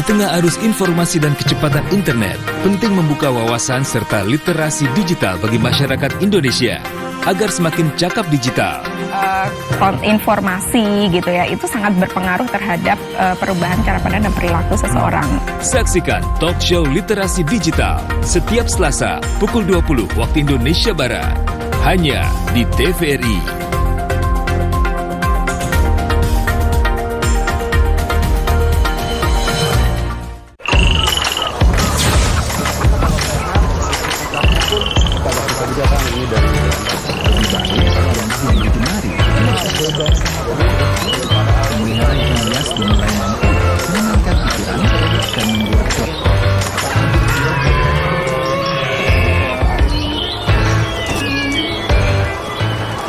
tengah arus informasi dan kecepatan internet, penting membuka wawasan serta literasi digital bagi masyarakat Indonesia agar semakin cakap digital. Informasi gitu ya, itu sangat berpengaruh terhadap perubahan cara pandang dan perilaku seseorang. Saksikan talk show literasi digital setiap Selasa pukul 20 waktu Indonesia Barat, hanya di TVRI.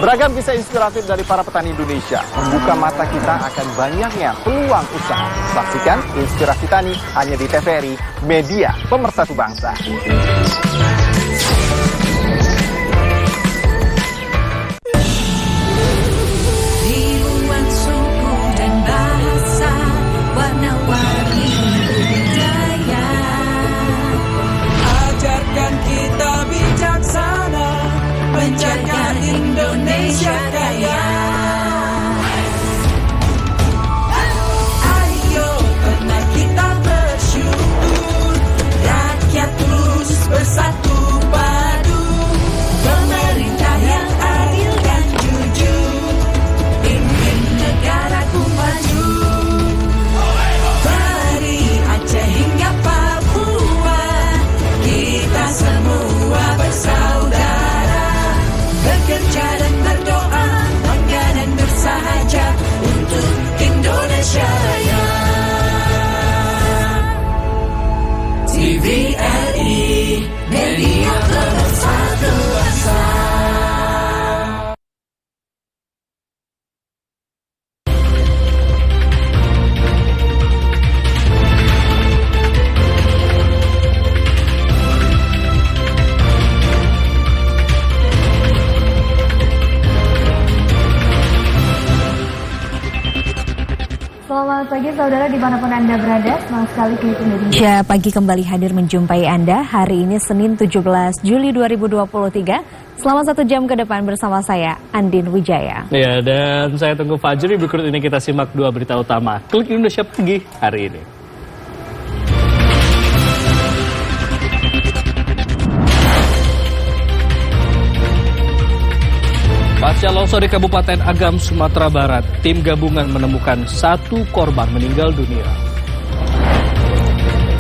Beragam kisah inspiratif dari para petani Indonesia membuka mata kita akan banyaknya peluang usaha. Saksikan Inspirasi Tani hanya di TVRI, media pemersatu bangsa. Menjaga Indonesia kaya. Ayo karena kita bersyukur, rakyat terus bersatu padu, pemerintah yang adil dan jujur, pimpin negaraku maju. Dari Aceh hingga Papua, kita semua bersaudara. Bekerja dan berdoa, bangga dan bersahaja untuk Indonesia Raya. TVRI, media pemersatu bangsa. Selamat pagi saudara dimanapun Anda berada, senang sekali Klik Indonesia Pagi kembali hadir menjumpai Anda hari ini Senin 17 Juli 2023. Selama 1 jam ke depan bersama saya, Andin Wijaya. Ya, dan saya Tengku Fajri. Berikut ini kita simak 2 berita utama Klik Indonesia Pagi hari ini. Pasca longsor di Kabupaten Agam, Sumatera Barat, tim gabungan menemukan 1 korban meninggal dunia.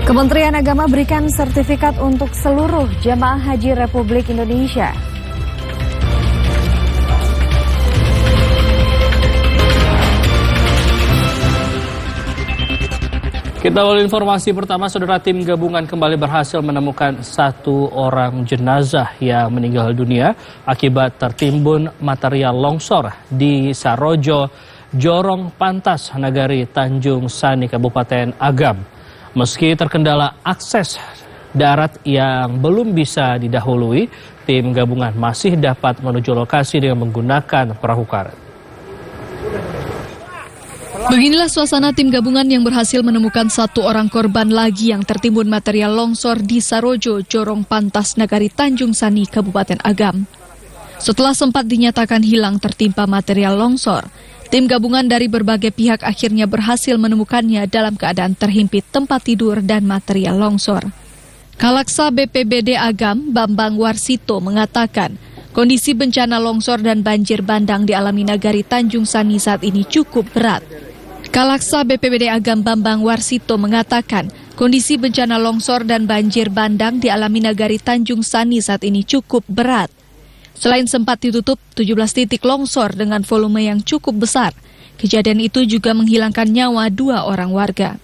Kementerian Agama berikan sertifikat untuk seluruh jemaah haji Republik Indonesia. Kita awal informasi pertama, saudara. Tim gabungan kembali berhasil menemukan 1 orang jenazah yang meninggal dunia akibat tertimbun material longsor di Sarojo, Jorong Pantas, Nagari Tanjung Sani, Kabupaten Agam. Meski terkendala akses darat yang belum bisa didahului, tim gabungan masih dapat menuju lokasi dengan menggunakan perahu karet. Beginilah suasana tim gabungan yang berhasil menemukan 1 orang korban lagi yang tertimbun material longsor di Sarojo, Jorong Pantas, Nagari Tanjung Sani, Kabupaten Agam. Setelah sempat dinyatakan hilang tertimpa material longsor, tim gabungan dari berbagai pihak akhirnya berhasil menemukannya dalam keadaan terhimpit tempat tidur dan material longsor. Kalaksa BPBD Agam, Bambang Warsito, mengatakan kondisi bencana longsor dan banjir bandang dialami Nagari Tanjung Sani saat ini cukup berat. Kalaksa BPBD Agam Bambang Warsito mengatakan kondisi bencana longsor dan banjir bandang dialami Nagari Tanjung Sani saat ini cukup berat. Selain sempat ditutup 17 titik longsor dengan volume yang cukup besar, kejadian itu juga menghilangkan nyawa 2 orang warga.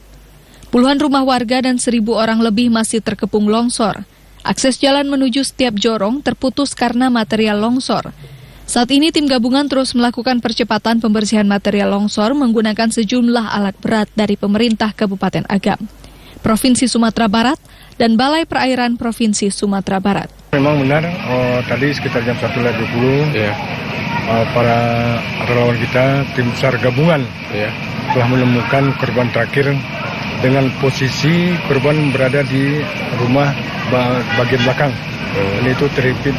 Puluhan rumah warga dan 1.000 orang lebih masih terkepung longsor. Akses jalan menuju setiap jorong terputus karena material longsor. Saat ini tim gabungan terus melakukan percepatan pembersihan material longsor menggunakan sejumlah alat berat dari pemerintah Kabupaten Agam, Provinsi Sumatera Barat, dan Balai Perairan Provinsi Sumatera Barat. Memang benar, tadi sekitar jam 1.20 para relawan kita, tim SAR gabungan telah menemukan korban terakhir dengan posisi korban berada di rumah bagian belakang. Ini itu terhimpit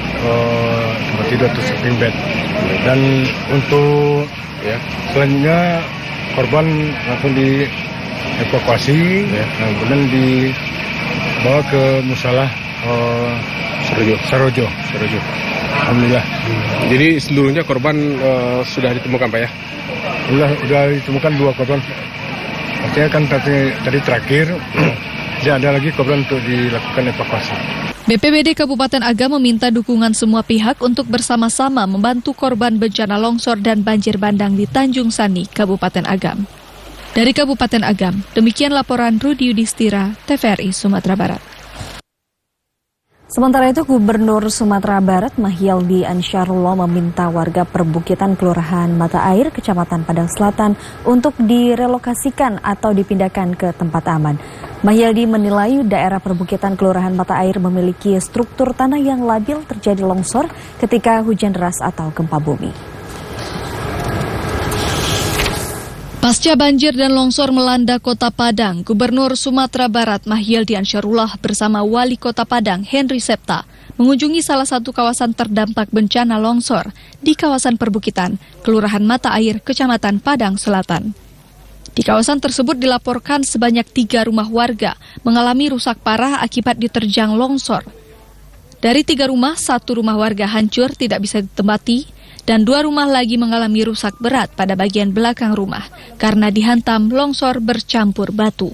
tempat tidur atau sleeping bed. Dan untuk selanjutnya korban langsung dievakuasi, kemudian dibawa ke musalah Sarojo. Alhamdulillah. Jadi seluruhnya korban sudah ditemukan Pak ya? Sudah ditemukan 2 korban. Artinya kan tadi terakhir tidak ada lagi korban untuk dilakukan evakuasi. BPBD Kabupaten Agam meminta dukungan semua pihak untuk bersama-sama membantu korban bencana longsor dan banjir bandang di Tanjung Sani, Kabupaten Agam. Dari Kabupaten Agam, demikian laporan Rudi Yudhistira, TVRI Sumatera Barat. Sementara itu, Gubernur Sumatera Barat Mahyaldi Ansarullah meminta warga perbukitan Kelurahan Mata Air, Kecamatan Padang Selatan untuk direlokasikan atau dipindahkan ke tempat aman. Mahyaldi menilai daerah perbukitan Kelurahan Mata Air memiliki struktur tanah yang labil terjadi longsor ketika hujan deras atau gempa bumi. Pasca banjir dan longsor melanda Kota Padang, Gubernur Sumatera Barat Mahyaldi Ansarullah bersama Wali Kota Padang Henry Septa mengunjungi salah satu kawasan terdampak bencana longsor di kawasan perbukitan Kelurahan Mata Air, Kecamatan Padang Selatan. Di kawasan tersebut dilaporkan sebanyak 3 rumah warga mengalami rusak parah akibat diterjang longsor. Dari 3 rumah, 1 rumah warga hancur tidak bisa ditempati, dan 2 rumah lagi mengalami rusak berat pada bagian belakang rumah karena dihantam longsor bercampur batu.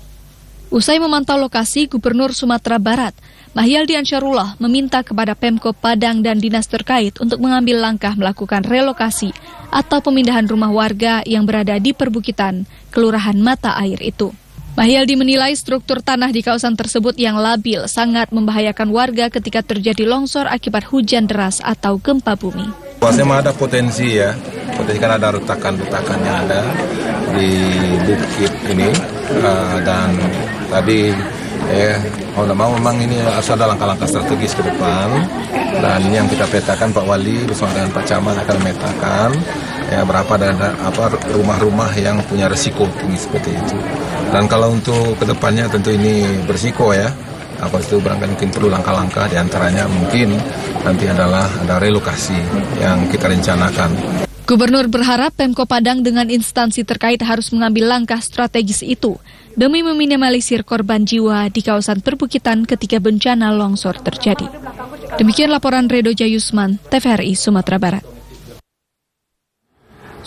Usai memantau lokasi, Gubernur Sumatera Barat Mahyaldi Ansarullah meminta kepada Pemkop Padang dan dinas terkait untuk mengambil langkah melakukan relokasi atau pemindahan rumah warga yang berada di perbukitan Kelurahan Mata Air itu. Mahyaldi menilai struktur tanah di kawasan tersebut yang labil sangat membahayakan warga ketika terjadi longsor akibat hujan deras atau gempa bumi. Memang ada potensi ya, potensi kan ada retakan-retakan yang ada di bukit ini dan tadi mau memang ini harus ada langkah-langkah strategis ke depan dan ini yang kita petakan Pak Wali bersama dengan Pak Camat akan memetakan berapa rumah-rumah yang punya risiko tinggi seperti itu. Dan kalau untuk kedepannya tentu ini berisiko ya. Apa itu barangkali mungkin perlu langkah-langkah diantaranya mungkin nanti adalah ada relokasi yang kita rencanakan. Gubernur berharap Pemkop Padang dengan instansi terkait harus mengambil langkah strategis itu demi meminimalisir korban jiwa di kawasan perbukitan ketika bencana longsor terjadi. Demikian laporan Redo Jayusman, TVRI Sumatera Barat.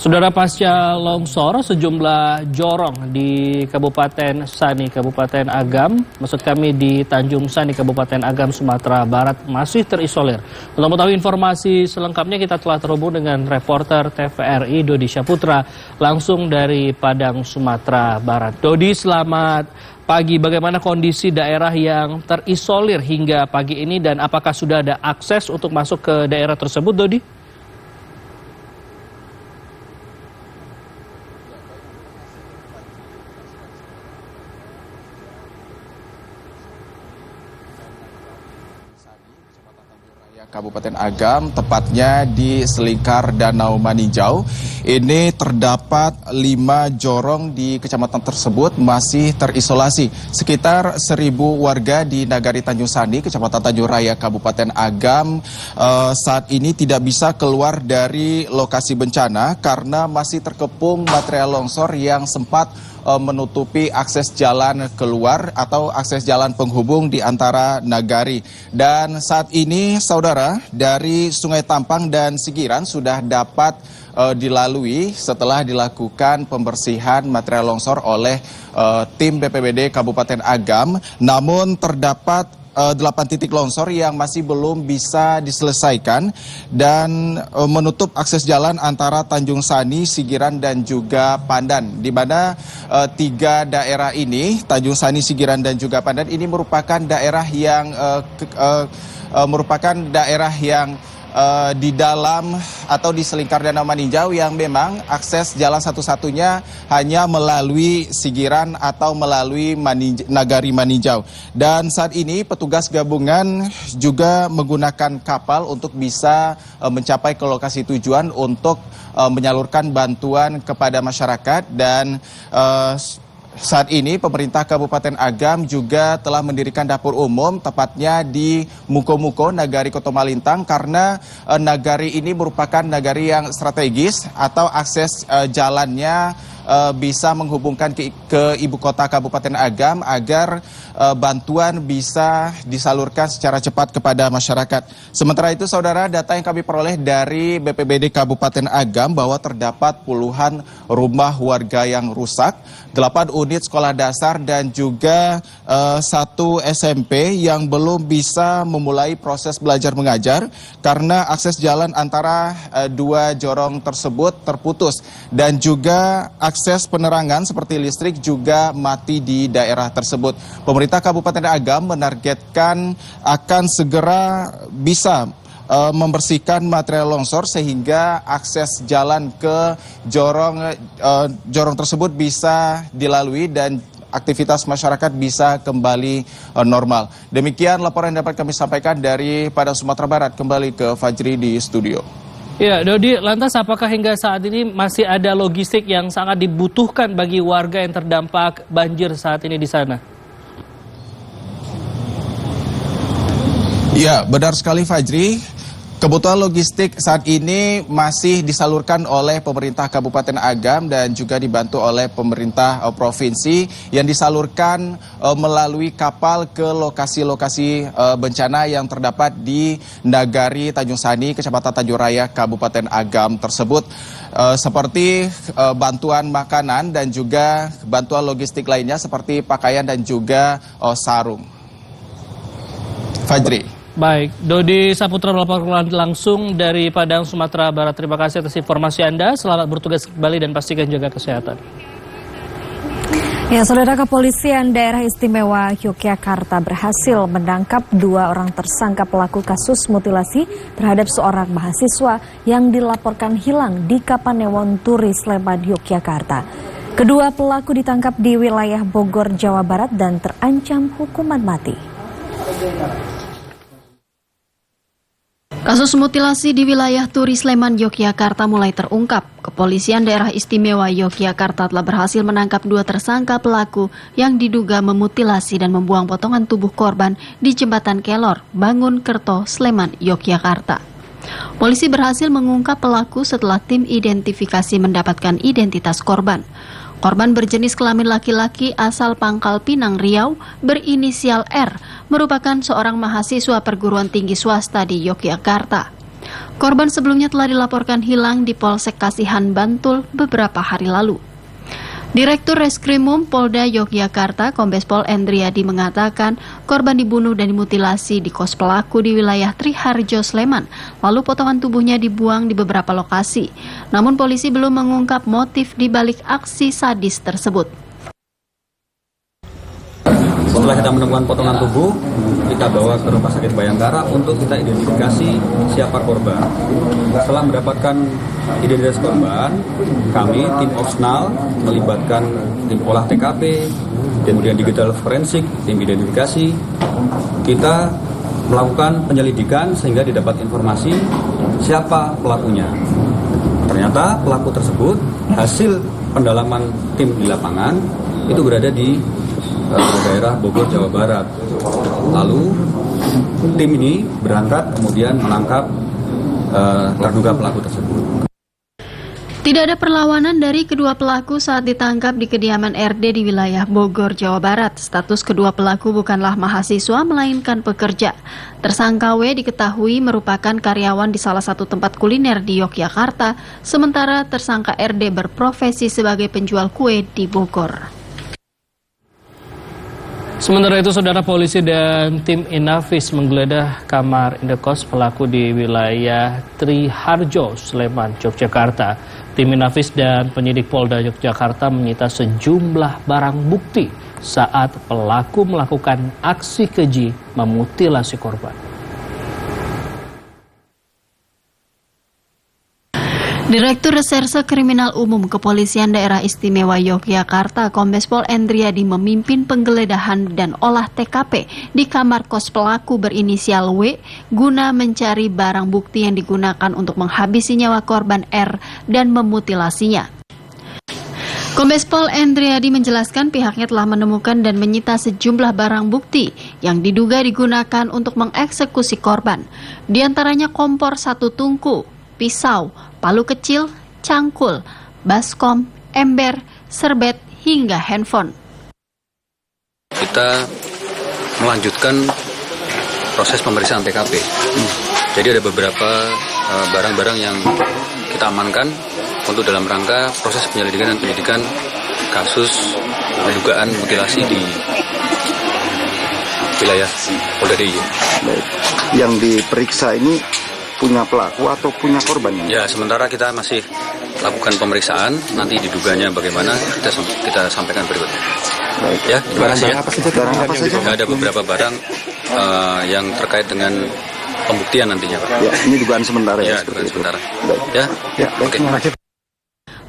Saudara, pasca longsor sejumlah jorong di Kabupaten Sani, Kabupaten Agam, maksud kami di Tanjung Sani, Kabupaten Agam, Sumatera Barat masih terisolir. Untuk mengetahui informasi selengkapnya kita telah terhubung dengan reporter TVRI Dodi Syaputra langsung dari Padang, Sumatera Barat. Dodi, selamat pagi. Bagaimana kondisi daerah yang terisolir hingga pagi ini dan apakah sudah ada akses untuk masuk ke daerah tersebut, Dodi? Kabupaten Agam, tepatnya di selingkar Danau Maninjau. Ini terdapat 5 jorong di kecamatan tersebut masih terisolasi. Sekitar 1.000 warga di Nagari Tanjung Sani, Kecamatan Tanjung Raya, Kabupaten Agam, saat ini tidak bisa keluar dari lokasi bencana karena masih terkepung material longsor yang sempat menutupi akses jalan keluar atau akses jalan penghubung di antara nagari. Dan saat ini, saudara, dari Sungai Tampang dan Sigiran sudah dapat dilalui setelah dilakukan pembersihan material longsor oleh tim BPBD Kabupaten Agam. Namun terdapat 8 titik longsor yang masih belum bisa diselesaikan dan menutup akses jalan antara Tanjung Sani, Sigiran dan juga Pandan, di mana 3 daerah ini, Tanjung Sani, Sigiran dan juga Pandan, ini merupakan daerah yang di dalam atau di selingkar Danau Maninjau yang memang akses jalan satu-satunya hanya melalui Sigiran atau melalui Nagari Maninjau. Dan saat ini petugas gabungan juga menggunakan kapal untuk bisa mencapai ke lokasi tujuan untuk menyalurkan bantuan kepada masyarakat dan saat ini pemerintah Kabupaten Agam juga telah mendirikan dapur umum tepatnya di Muko-Muko, Nagari Koto Malintang, karena nagari ini merupakan nagari yang strategis atau akses jalannya bisa menghubungkan ke ibu kota Kabupaten Agam agar bantuan bisa disalurkan secara cepat kepada masyarakat. Sementara itu, saudara, data yang kami peroleh dari BPBD Kabupaten Agam bahwa terdapat puluhan rumah warga yang rusak, 8 unit sekolah dasar dan juga 1 SMP yang belum bisa memulai proses belajar mengajar karena akses jalan antara 2 jorong tersebut terputus dan juga akses penerangan seperti listrik juga mati di daerah tersebut. Pemerintah Kabupaten Agam menargetkan akan segera bisa membersihkan material longsor sehingga akses jalan ke jorong tersebut bisa dilalui dan aktivitas masyarakat bisa kembali normal. Demikian laporan yang dapat kami sampaikan dari Padang Sumatera Barat. Kembali ke Fajri di studio. Ya, Dodi, lantas apakah hingga saat ini masih ada logistik yang sangat dibutuhkan bagi warga yang terdampak banjir saat ini di sana? Ya, benar sekali Fajri. Kebutuhan logistik saat ini masih disalurkan oleh pemerintah Kabupaten Agam dan juga dibantu oleh pemerintah provinsi yang disalurkan melalui kapal ke lokasi-lokasi bencana yang terdapat di Nagari Tanjung Sani, Kecamatan Tanjung Raya, Kabupaten Agam tersebut. Seperti bantuan makanan dan juga bantuan logistik lainnya seperti pakaian dan juga sarung. Fajri. Baik, Dodi Saputra melaporkan langsung dari Padang, Sumatera Barat. Terima kasih atas informasi Anda. Selamat bertugas kembali dan pastikan jaga kesehatan. Ya, Saudara, Kepolisian Daerah Istimewa Yogyakarta berhasil menangkap 2 orang tersangka pelaku kasus mutilasi terhadap seorang mahasiswa yang dilaporkan hilang di Kapanewon Turi, Sleman, Yogyakarta. Kedua pelaku ditangkap di wilayah Bogor, Jawa Barat dan terancam hukuman mati. Kasus mutilasi di wilayah Turi, Sleman, Yogyakarta mulai terungkap. Kepolisian Daerah Istimewa Yogyakarta telah berhasil menangkap 2 tersangka pelaku yang diduga memutilasi dan membuang potongan tubuh korban di Jembatan Kelor, Bangun Kerto, Sleman, Yogyakarta. Polisi berhasil mengungkap pelaku setelah tim identifikasi mendapatkan identitas korban. Korban berjenis kelamin laki-laki asal Pangkal Pinang, Riau, berinisial R, merupakan seorang mahasiswa perguruan tinggi swasta di Yogyakarta. Korban sebelumnya telah dilaporkan hilang di Polsek Kasihan, Bantul beberapa hari lalu. Direktur Reskrimum Polda Yogyakarta, Kombes Pol Endriadi mengatakan korban dibunuh dan dimutilasi di kos pelaku di wilayah Triharjo, Sleman. Lalu potongan tubuhnya dibuang di beberapa lokasi. Namun polisi belum mengungkap motif di balik aksi sadis tersebut. Setelah kita menemukan potongan tubuh, kita bawa ke Rumah Sakit Bayangkara untuk kita identifikasi siapa korban. Setelah mendapatkan identitas korban, kami tim Opsnal melibatkan tim olah TKP, kemudian digital forensik, tim identifikasi. Kita melakukan penyelidikan sehingga didapat informasi siapa pelakunya. Ternyata pelaku tersebut hasil pendalaman tim di lapangan itu berada di daerah Bogor, Jawa Barat. Lalu tim ini berangkat kemudian menangkap terduga pelaku tersebut. Tidak ada perlawanan dari kedua pelaku saat ditangkap di kediaman RD di wilayah Bogor, Jawa Barat. Status kedua pelaku bukanlah mahasiswa, melainkan pekerja. Tersangka W diketahui merupakan karyawan di salah satu tempat kuliner di Yogyakarta, sementara tersangka RD berprofesi sebagai penjual kue di Bogor. Sementara itu, Saudara, polisi dan tim Inavis menggeledah kamar indekos pelaku di wilayah Triharjo, Sleman, Yogyakarta. Tim Inavis dan penyidik Polda Yogyakarta menyita sejumlah barang bukti saat pelaku melakukan aksi keji memutilasi korban. Direktur Reserse Kriminal Umum Kepolisian Daerah Istimewa Yogyakarta, Kombes Pol Endriadi memimpin penggeledahan dan olah TKP di kamar kos pelaku berinisial W guna mencari barang bukti yang digunakan untuk menghabisi nyawa korban R dan memutilasinya. Kombes Pol Endriadi menjelaskan pihaknya telah menemukan dan menyita sejumlah barang bukti yang diduga digunakan untuk mengeksekusi korban. Di antaranya kompor 1 tungku, pisau, palu kecil, cangkul, baskom, ember, serbet, hingga handphone. Kita melanjutkan proses pemeriksaan TKP. Jadi ada beberapa barang-barang yang kita amankan untuk dalam rangka proses penyelidikan dan penyidikan kasus dugaan mutilasi di wilayah Polda DIY. Yang diperiksa ini punya pelaku atau punya korban? Ya, sementara kita masih lakukan pemeriksaan, nanti diduganya bagaimana kita sampaikan berikutnya. Baik. Ya, terima kasih ya. Barang apa saja? Ada beberapa barang yang terkait dengan pembuktian nantinya, Pak. Ya, ini dugaan sementara ya. Ya, dugaan sementara. Baik. Ya, baik. Oke.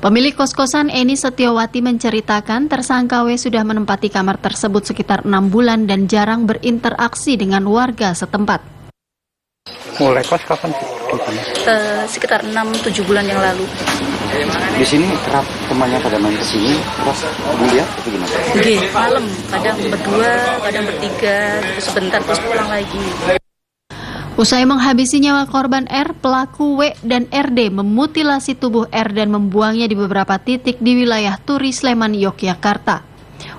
Pemilik kos-kosan Eni Setiawati menceritakan tersangka W sudah menempati kamar tersebut sekitar 6 bulan dan jarang berinteraksi dengan warga setempat. Mulai kos kapan? Sekitar 6-7 bulan yang lalu. Di sini kerap temannya pada main ke sini, terus lihat itu gimana? Malam, kadang berdua, kadang bertiga, gitu sebentar terus pulang lagi. Usai menghabisi nyawa korban R, pelaku W dan RD memutilasi tubuh R dan membuangnya di beberapa titik di wilayah Turi Sleman, Yogyakarta.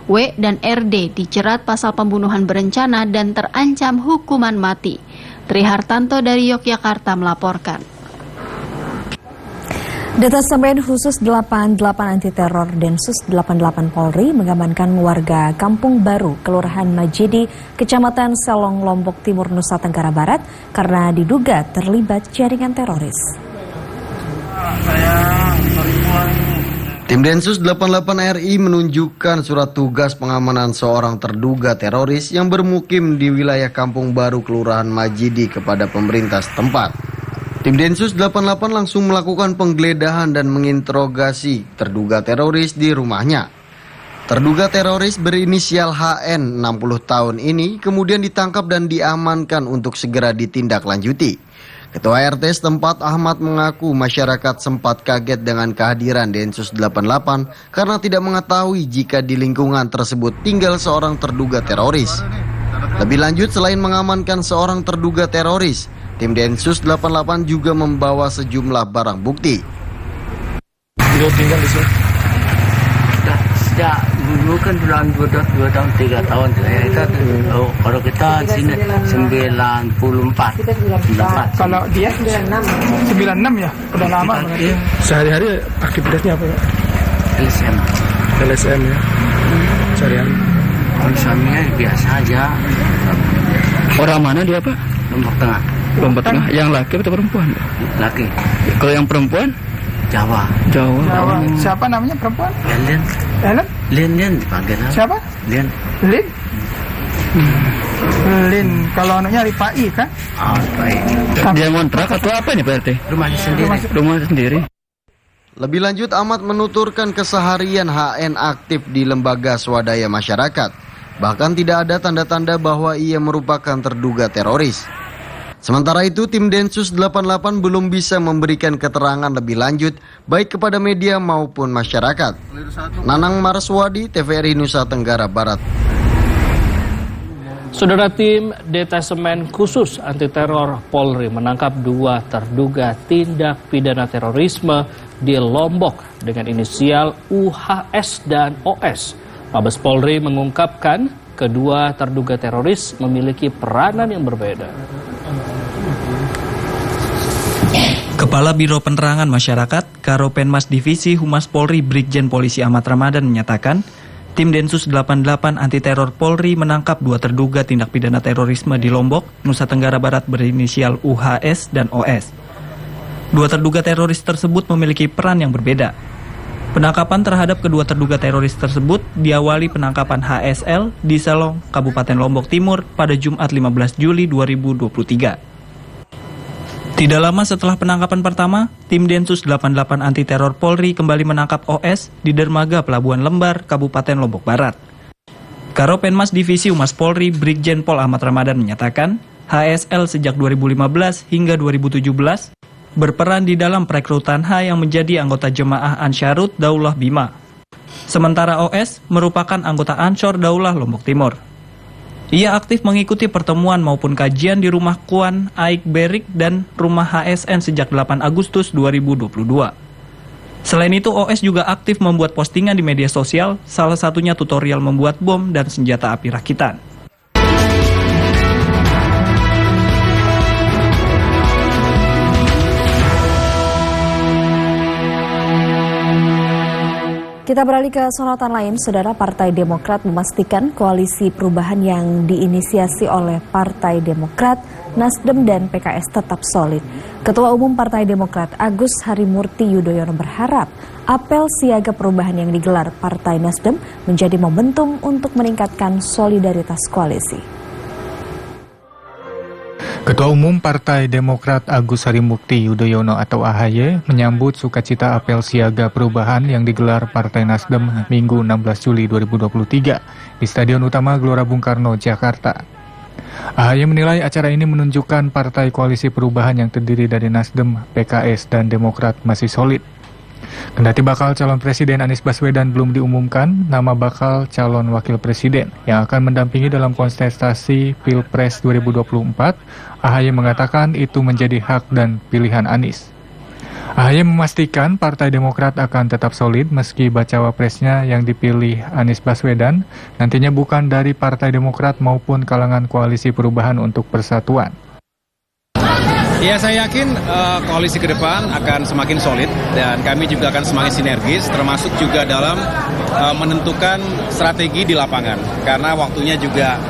W dan RD dijerat pasal pembunuhan berencana dan terancam hukuman mati. Tri Hartanto dari Yogyakarta melaporkan. Detasemen Khusus 88 Anti Teror Densus 88 Polri mengamankan warga Kampung Baru, Kelurahan Majidi, Kecamatan Selong, Lombok Timur, Nusa Tenggara Barat karena diduga terlibat jaringan teroris. Tim Densus 88 RI menunjukkan surat tugas pengamanan seorang terduga teroris yang bermukim di wilayah Kampung Baru, Kelurahan Majidi kepada pemerintah setempat. Tim Densus 88 langsung melakukan penggeledahan dan menginterogasi terduga teroris di rumahnya. Terduga teroris berinisial HN 60 tahun ini kemudian ditangkap dan diamankan untuk segera ditindaklanjuti. Ketua RT setempat Ahmad mengaku masyarakat sempat kaget dengan kehadiran Densus 88 karena tidak mengetahui jika di lingkungan tersebut tinggal seorang terduga teroris. Lebih lanjut, selain mengamankan seorang terduga teroris, tim Densus 88 juga membawa sejumlah barang bukti. Beliau tinggal di sini? Sejak dulu kan dalam 2 tahun 3 tahun kita kalau kita di sini 94. Kalau dia 96 ya, udah lama. Sehari-hari aktivitasnya apa, Pak? LSM ya. Sehari-hari. Suaminya biasa aja. Orang mana dia, Pak? Lombok Tengah. Lombok Tengah. Yang laki atau perempuan? Laki. Kalau yang perempuan? Jawa. Siapa namanya perempuan? Lin dipanggil. Siapa? Lin. Lin. Kalau anaknya Rifai kan? Rifai. Dia ngontrak atau apa nih Pak RT? Rumah sendiri. Lebih lanjut, Ahmad menuturkan keseharian HN aktif di lembaga swadaya masyarakat. Bahkan tidak ada tanda-tanda bahwa ia merupakan terduga teroris. Sementara itu, tim Densus 88 belum bisa memberikan keterangan lebih lanjut baik kepada media maupun masyarakat. Nanang Marswadi, TVRI Nusa Tenggara Barat. Saudara, tim Detasemen Khusus Anti Teror Polri menangkap 2 terduga tindak pidana terorisme di Lombok dengan inisial UHS dan OS. Mabes Polri mengungkapkan kedua terduga teroris memiliki peranan yang berbeda. Kepala Biro Penerangan Masyarakat, Karopenmas Divisi Humas Polri Brigjen Polisi Ahmad Ramadan menyatakan, tim Densus 88 Anti Teror Polri menangkap 2 terduga tindak pidana terorisme di Lombok, Nusa Tenggara Barat berinisial UHS dan OS. 2 terduga teroris tersebut memiliki peran yang berbeda. Penangkapan terhadap kedua terduga teroris tersebut diawali penangkapan HSL di Selong, Kabupaten Lombok Timur pada Jumat 15 Juli 2023. Tidak lama setelah penangkapan pertama, tim Densus 88 Anti Teror Polri kembali menangkap OS di dermaga Pelabuhan Lembar, Kabupaten Lombok Barat. Karopenmas Divisi Humas Polri Brigjen Pol Ahmad Ramadan menyatakan, HSL sejak 2015 hingga 2017 berperan di dalam perekrutan H yang menjadi anggota jemaah Ansharut Daulah Bima. Sementara OS merupakan anggota Ansor Daulah Lombok Timur. Ia aktif mengikuti pertemuan maupun kajian di rumah Kuan Aik Berik dan rumah HSN sejak 8 Agustus 2022. Selain itu, OS juga aktif membuat postingan di media sosial, salah satunya tutorial membuat bom dan senjata api rakitan. Kita beralih ke sorotan lain, Saudara. Partai Demokrat memastikan koalisi perubahan yang diinisiasi oleh Partai Demokrat, Nasdem, dan PKS tetap solid. Ketua Umum Partai Demokrat Agus Harimurti Yudhoyono berharap apel siaga perubahan yang digelar Partai Nasdem menjadi momentum untuk meningkatkan solidaritas koalisi. Ketua Umum Partai Demokrat Agus Harimurti Yudhoyono atau AHY menyambut sukacita apel siaga perubahan yang digelar Partai Nasdem Minggu 16 Juli 2023 di Stadion Utama Gelora Bung Karno, Jakarta. AHY menilai acara ini menunjukkan partai koalisi perubahan yang terdiri dari Nasdem, PKS, dan Demokrat masih solid. Kendati bakal calon presiden Anies Baswedan belum diumumkan nama bakal calon wakil presiden yang akan mendampingi dalam kontestasi Pilpres 2024, AHY mengatakan itu menjadi hak dan pilihan Anies. AHY memastikan Partai Demokrat akan tetap solid meski bacawa presnya yang dipilih Anies Baswedan nantinya bukan dari Partai Demokrat maupun kalangan koalisi perubahan untuk persatuan. Ya, saya yakin koalisi ke depan akan semakin solid dan kami juga akan semakin sinergis, termasuk juga dalam menentukan strategi di lapangan. Karena waktunya juga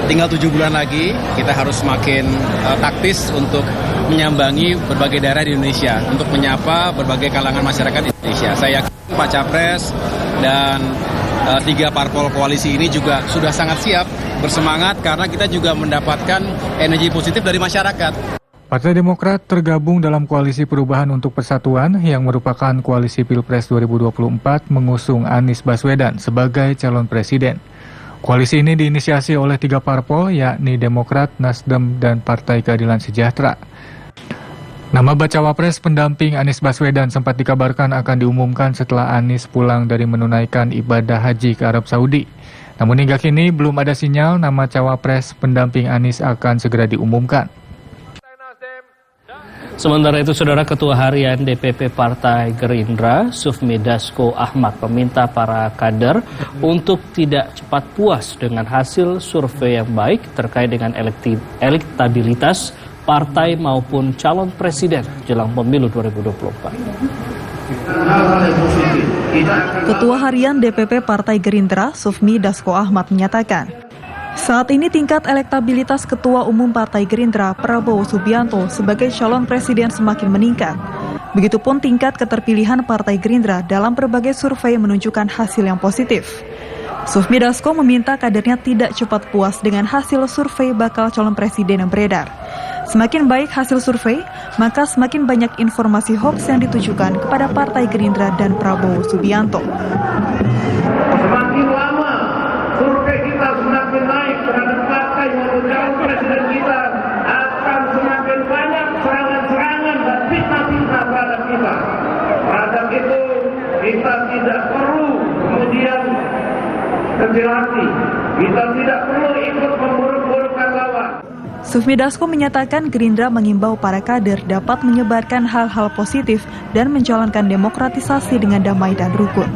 tinggal 7 bulan lagi, kita harus semakin taktis untuk menyambangi berbagai daerah di Indonesia, untuk menyapa berbagai kalangan masyarakat Indonesia. Saya yakin Pak Capres dan 3 parpol koalisi ini juga sudah sangat siap, bersemangat karena kita juga mendapatkan energi positif dari masyarakat. Partai Demokrat tergabung dalam Koalisi Perubahan untuk Persatuan yang merupakan koalisi Pilpres 2024 mengusung Anies Baswedan sebagai calon presiden. Koalisi ini diinisiasi oleh 3 parpol yakni Demokrat, Nasdem, dan Partai Keadilan Sejahtera. Nama bacawa pres pendamping Anies Baswedan sempat dikabarkan akan diumumkan setelah Anies pulang dari menunaikan ibadah haji ke Arab Saudi. Namun hingga kini belum ada sinyal nama cawapres pendamping Anies akan segera diumumkan. Sementara itu, Saudara, Ketua Harian DPP Partai Gerindra, Sufmi Dasko Ahmad, meminta para kader untuk tidak cepat puas dengan hasil survei yang baik terkait dengan elektabilitas partai maupun calon presiden jelang pemilu 2024. Ketua Harian DPP Partai Gerindra, Sufmi Dasko Ahmad, menyatakan, saat ini tingkat elektabilitas Ketua Umum Partai Gerindra Prabowo Subianto sebagai calon presiden semakin meningkat. Begitupun tingkat keterpilihan Partai Gerindra dalam berbagai survei menunjukkan hasil yang positif. Sufmi Dasko meminta kadernya tidak cepat puas dengan hasil survei bakal calon presiden yang beredar. Semakin baik hasil survei, maka semakin banyak informasi hoax yang ditujukan kepada Partai Gerindra dan Prabowo Subianto. Semakin lama survei kita semakin naik terhadap partai maupun calon presiden kita, akan semakin banyak serangan-serangan dan fitnah-fitnah terhadap kita. Terhadap itu kita tidak perlu kemudian kecil hati, kita tidak perlu ikut memburuk-burukkan lawan. Sufmi Dasko menyatakan Gerindra mengimbau para kader dapat menyebarkan hal-hal positif dan menjalankan demokratisasi dengan damai dan rukun.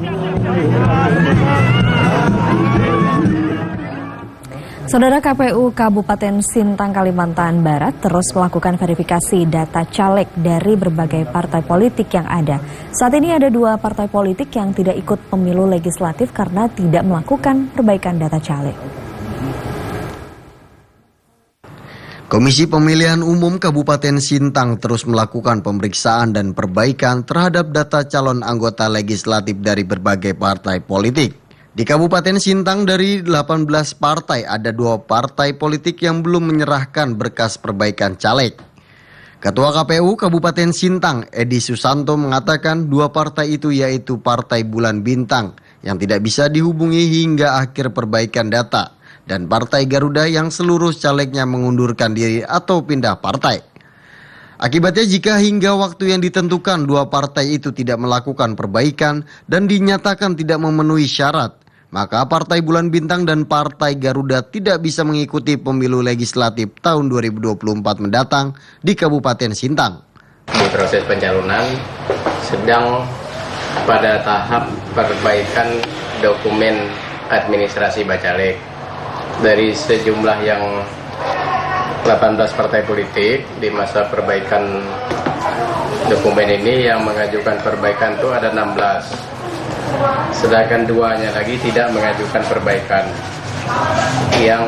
Saudara, KPU Kabupaten Sintang, Kalimantan Barat terus melakukan verifikasi data caleg dari berbagai partai politik yang ada. Saat ini ada 2 partai politik yang tidak ikut pemilu legislatif karena tidak melakukan perbaikan data caleg. Komisi Pemilihan Umum Kabupaten Sintang terus melakukan pemeriksaan dan perbaikan terhadap data calon anggota legislatif dari berbagai partai politik. Di Kabupaten Sintang dari 18 partai ada 2 partai politik yang belum menyerahkan berkas perbaikan caleg. Ketua KPU Kabupaten Sintang, Edi Susanto, mengatakan 2 partai itu yaitu Partai Bulan Bintang yang tidak bisa dihubungi hingga akhir perbaikan data, dan Partai Garuda yang seluruh calegnya mengundurkan diri atau pindah partai. Akibatnya jika hingga waktu yang ditentukan dua partai itu tidak melakukan perbaikan dan dinyatakan tidak memenuhi syarat, maka Partai Bulan Bintang dan Partai Garuda tidak bisa mengikuti pemilu legislatif tahun 2024 mendatang di Kabupaten Sintang. Di proses pencalonan sedang pada tahap perbaikan dokumen administrasi Bacalek dari sejumlah yang 18 partai politik. Di masa perbaikan dokumen ini yang mengajukan perbaikan itu ada 16, sedangkan 2-nya lagi tidak mengajukan perbaikan. Yang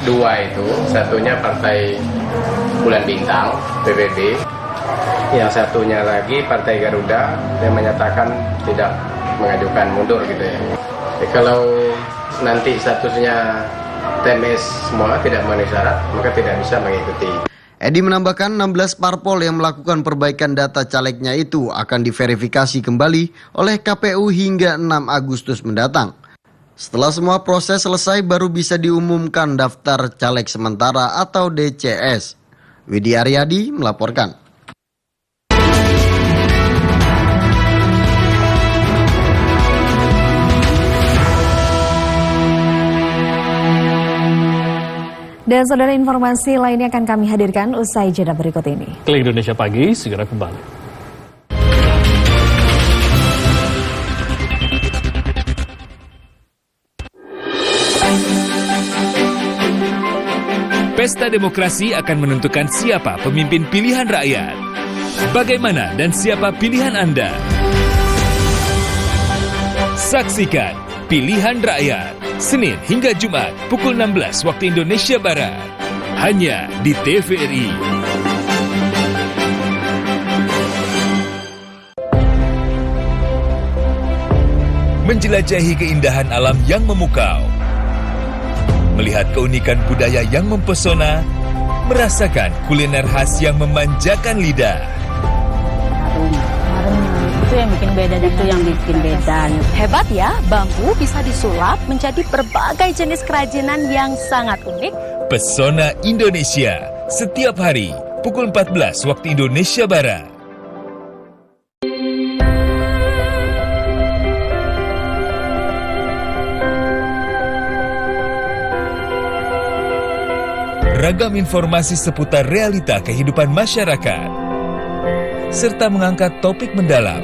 2 itu, satunya Partai Bulan Bintang (PBB), yang satunya lagi Partai Garuda yang menyatakan tidak mengajukan, mundur gitu ya. Kalau nanti statusnya TMS semua tidak memenuhi syarat, maka tidak bisa mengikuti. Edi menambahkan 16 parpol yang melakukan perbaikan data calegnya itu akan diverifikasi kembali oleh KPU hingga 6 Agustus mendatang. Setelah semua proses selesai baru bisa diumumkan daftar caleg sementara atau DCS. Widi Aryadi melaporkan. Dan saudara, informasi lainnya akan kami hadirkan usai jeda berikut ini. Klik Indonesia Pagi, segera kembali. Pesta demokrasi akan menentukan siapa pemimpin pilihan rakyat. Bagaimana dan siapa pilihan Anda? Saksikan Pilihan Rakyat, Senin hingga Jumat pukul 16 waktu Indonesia Barat. Hanya di TVRI. Menjelajahi keindahan alam yang memukau. Melihat keunikan budaya yang mempesona. Merasakan kuliner khas yang memanjakan lidah. Itu yang bikin beda. Hebat ya, bambu bisa disulap menjadi berbagai jenis kerajinan yang sangat unik. Pesona Indonesia, setiap hari pukul 14 waktu Indonesia Barat. Ragam informasi seputar realita kehidupan masyarakat, serta mengangkat topik mendalam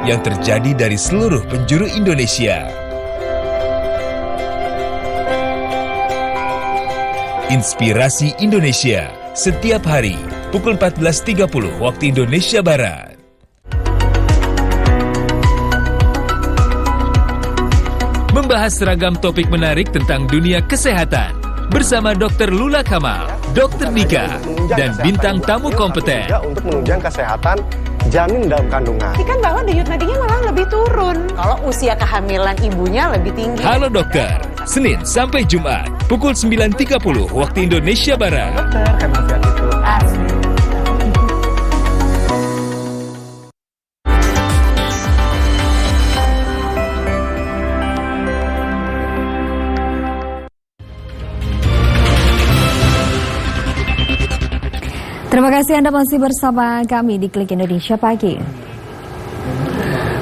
yang terjadi dari seluruh penjuru Indonesia. Inspirasi Indonesia, setiap hari pukul 14.30 waktu Indonesia Barat. Membahas ragam topik menarik tentang dunia kesehatan bersama Dr. Lula Kamal, Dr. Nika, dan bintang tamu kompeten. Untuk menunjang kesehatan janin dalam kandungan. Kan bahwa denyut nadinya malah lebih turun. Kalau usia kehamilan ibunya lebih tinggi. Halo Dokter, Senin sampai Jumat pukul 9.30 waktu Indonesia Barat. Dokter, kan nasihat itu. Terima kasih Anda masih bersama kami di Klik Indonesia Pagi.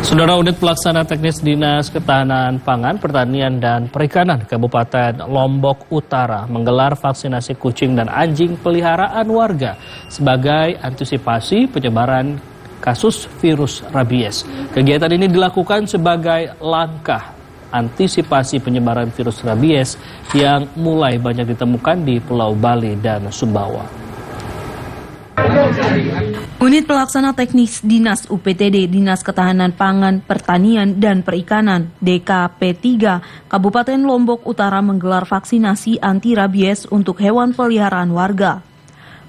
Saudara, Unit Pelaksana Teknis Dinas Ketahanan Pangan, Pertanian, dan Perikanan Kabupaten Lombok Utara menggelar vaksinasi kucing dan anjing peliharaan warga sebagai antisipasi penyebaran kasus virus rabies. Kegiatan ini dilakukan sebagai langkah antisipasi penyebaran virus rabies yang mulai banyak ditemukan di Pulau Bali dan Sumbawa. Unit Pelaksana Teknis Dinas UPTD Dinas Ketahanan Pangan, Pertanian, dan Perikanan DKP 3 Kabupaten Lombok Utara menggelar vaksinasi anti rabies untuk hewan peliharaan warga.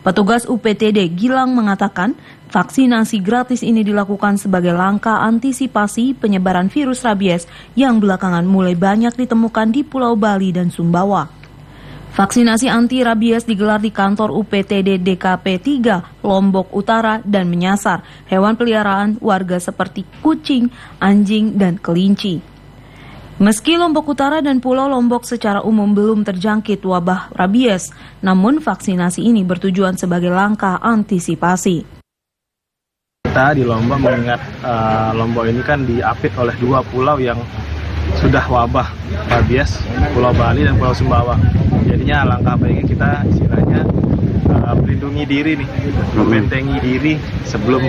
Petugas UPTD Gilang mengatakan vaksinasi gratis ini dilakukan sebagai langkah antisipasi penyebaran virus rabies yang belakangan mulai banyak ditemukan di Pulau Bali dan Sumbawa. Vaksinasi anti rabies digelar di kantor UPTD DKP 3 Lombok Utara dan menyasar hewan peliharaan warga seperti kucing, anjing, dan kelinci. Meski Lombok Utara dan Pulau Lombok secara umum belum terjangkit wabah rabies, namun vaksinasi ini bertujuan sebagai langkah antisipasi. Kita di Lombok mengingat Lombok ini kan diapit oleh 2 pulau yang sudah wabah rabies, Pulau Bali dan Pulau Sumbawa. Jadinya langkah baiknya kita istilahnya melindungi diri nih, membentengi diri sebelum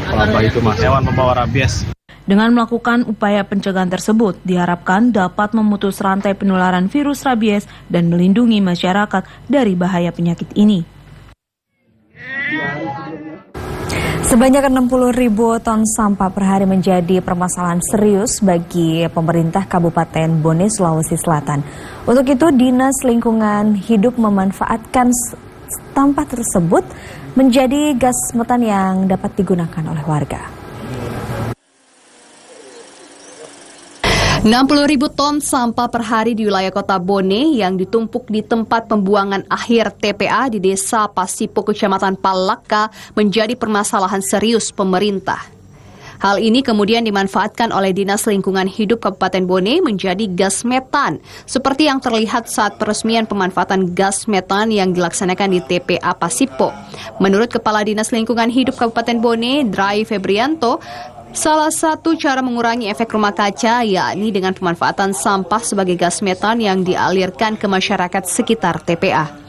wabah itu hewan membawa rabies. Dengan melakukan upaya pencegahan tersebut, diharapkan dapat memutus rantai penularan virus rabies dan melindungi masyarakat dari bahaya penyakit ini. Sebanyak 60.000 ton sampah per hari menjadi permasalahan serius bagi pemerintah Kabupaten Bone, Sulawesi Selatan. Untuk itu, Dinas Lingkungan Hidup memanfaatkan sampah tersebut menjadi gas metan yang dapat digunakan oleh warga. 60.000 ton sampah per hari di wilayah kota Bone yang ditumpuk di tempat pembuangan akhir TPA di Desa Pasipo, Kecamatan Palaka menjadi permasalahan serius pemerintah. Hal ini kemudian dimanfaatkan oleh Dinas Lingkungan Hidup Kabupaten Bone menjadi gas metan, seperti yang terlihat saat peresmian pemanfaatan gas metan yang dilaksanakan di TPA Pasipo. Menurut Kepala Dinas Lingkungan Hidup Kabupaten Bone, Drai Febrianto, salah satu cara mengurangi efek rumah kaca yakni dengan pemanfaatan sampah sebagai gas metan yang dialirkan ke masyarakat sekitar TPA.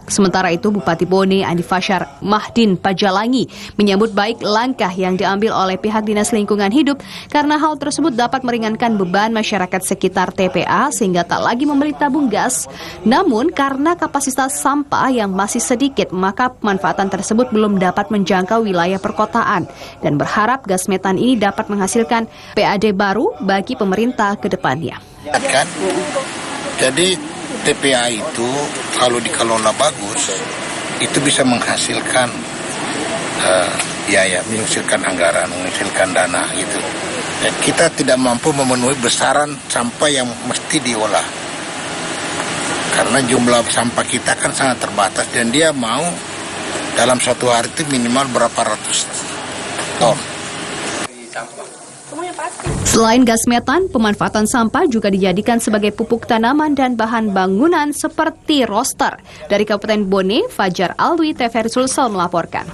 Sementara itu, Bupati Bone Andi Fasyar Mahdin Pajalangi menyambut baik langkah yang diambil oleh pihak Dinas Lingkungan Hidup karena hal tersebut dapat meringankan beban masyarakat sekitar TPA sehingga tak lagi membeli tabung gas. Namun, karena kapasitas sampah yang masih sedikit, maka pemanfaatan tersebut belum dapat menjangkau wilayah perkotaan dan berharap gas metan ini dapat menghasilkan PAD baru bagi pemerintah ke depannya. Jadi TPA itu kalau dikelola bagus itu bisa menghasilkan menghasilkan anggaran, menghasilkan dana gitu. Dan kita tidak mampu memenuhi besaran sampah yang mesti diolah. Karena jumlah sampah kita kan sangat terbatas dan dia mau dalam suatu hari itu minimal berapa ratus ton. Selain gas metan, pemanfaatan sampah juga dijadikan sebagai pupuk tanaman dan bahan bangunan seperti roster. Dari Kabupaten Bone, Fajar Alwi, TVRI Sulsel melaporkan.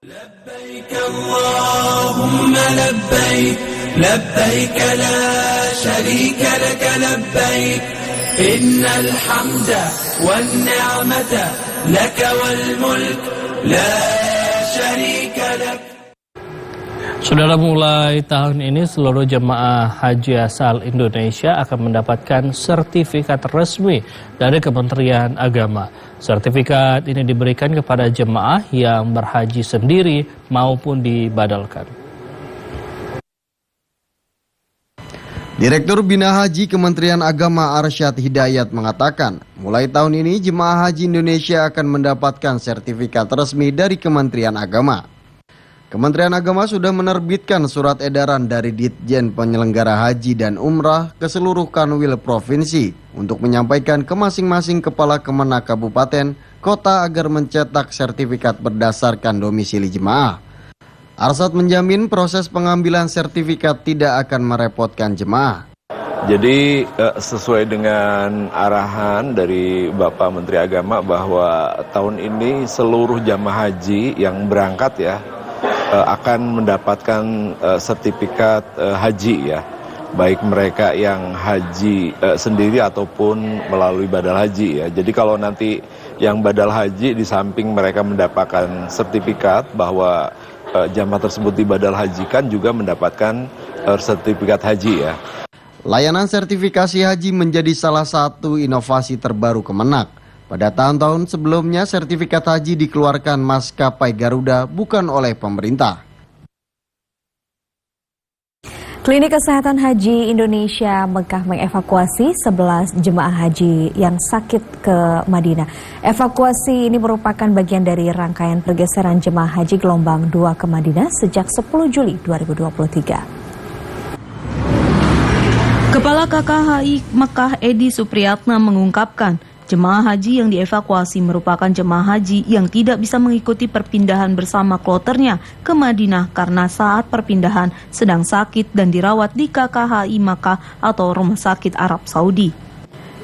Labbaik Allahumma labbaik, labbaik la sharika laka labbaik, innal hamda wan ni'mata laka wal mulk. Saudara, mulai tahun ini seluruh jemaah haji asal Indonesia akan mendapatkan sertifikat resmi dari Kementerian Agama. Sertifikat ini diberikan kepada jemaah yang berhaji sendiri maupun dibadalkan. Direktur Bina Haji Kementerian Agama Arsyad Hidayat mengatakan, mulai tahun ini jemaah haji Indonesia akan mendapatkan sertifikat resmi dari Kementerian Agama. Kementerian Agama sudah menerbitkan surat edaran dari Ditjen Penyelenggara Haji dan Umrah ke seluruh kanwil provinsi untuk menyampaikan ke masing-masing kepala Kemenak kabupaten, kota agar mencetak sertifikat berdasarkan domisili jemaah. Arsyad menjamin proses pengambilan sertifikat tidak akan merepotkan jemaah. Jadi sesuai dengan arahan dari Bapak Menteri Agama bahwa tahun ini seluruh jamaah haji yang berangkat akan mendapatkan sertifikat haji baik mereka yang haji sendiri ataupun melalui badal haji Jadi kalau nanti yang badal haji di samping mereka mendapatkan sertifikat bahwa jamaah tersebut dibadal hajikan juga mendapatkan sertifikat haji Layanan sertifikasi haji menjadi salah satu inovasi terbaru Kemenak. Pada tahun-tahun sebelumnya sertifikat haji dikeluarkan maskapai Garuda bukan oleh pemerintah. Klinik Kesehatan Haji Indonesia Mekah mengevakuasi 11 jemaah haji yang sakit ke Madinah. Evakuasi ini merupakan bagian dari rangkaian pergeseran jemaah haji gelombang 2 ke Madinah sejak 10 Juli 2023. Kepala KKHI Mekah Edi Supriyatna mengungkapkan, Jemaah haji yang dievakuasi merupakan jemaah haji yang tidak bisa mengikuti perpindahan bersama kloternya ke Madinah karena saat perpindahan sedang sakit dan dirawat di KKHI Makkah atau Rumah Sakit Arab Saudi.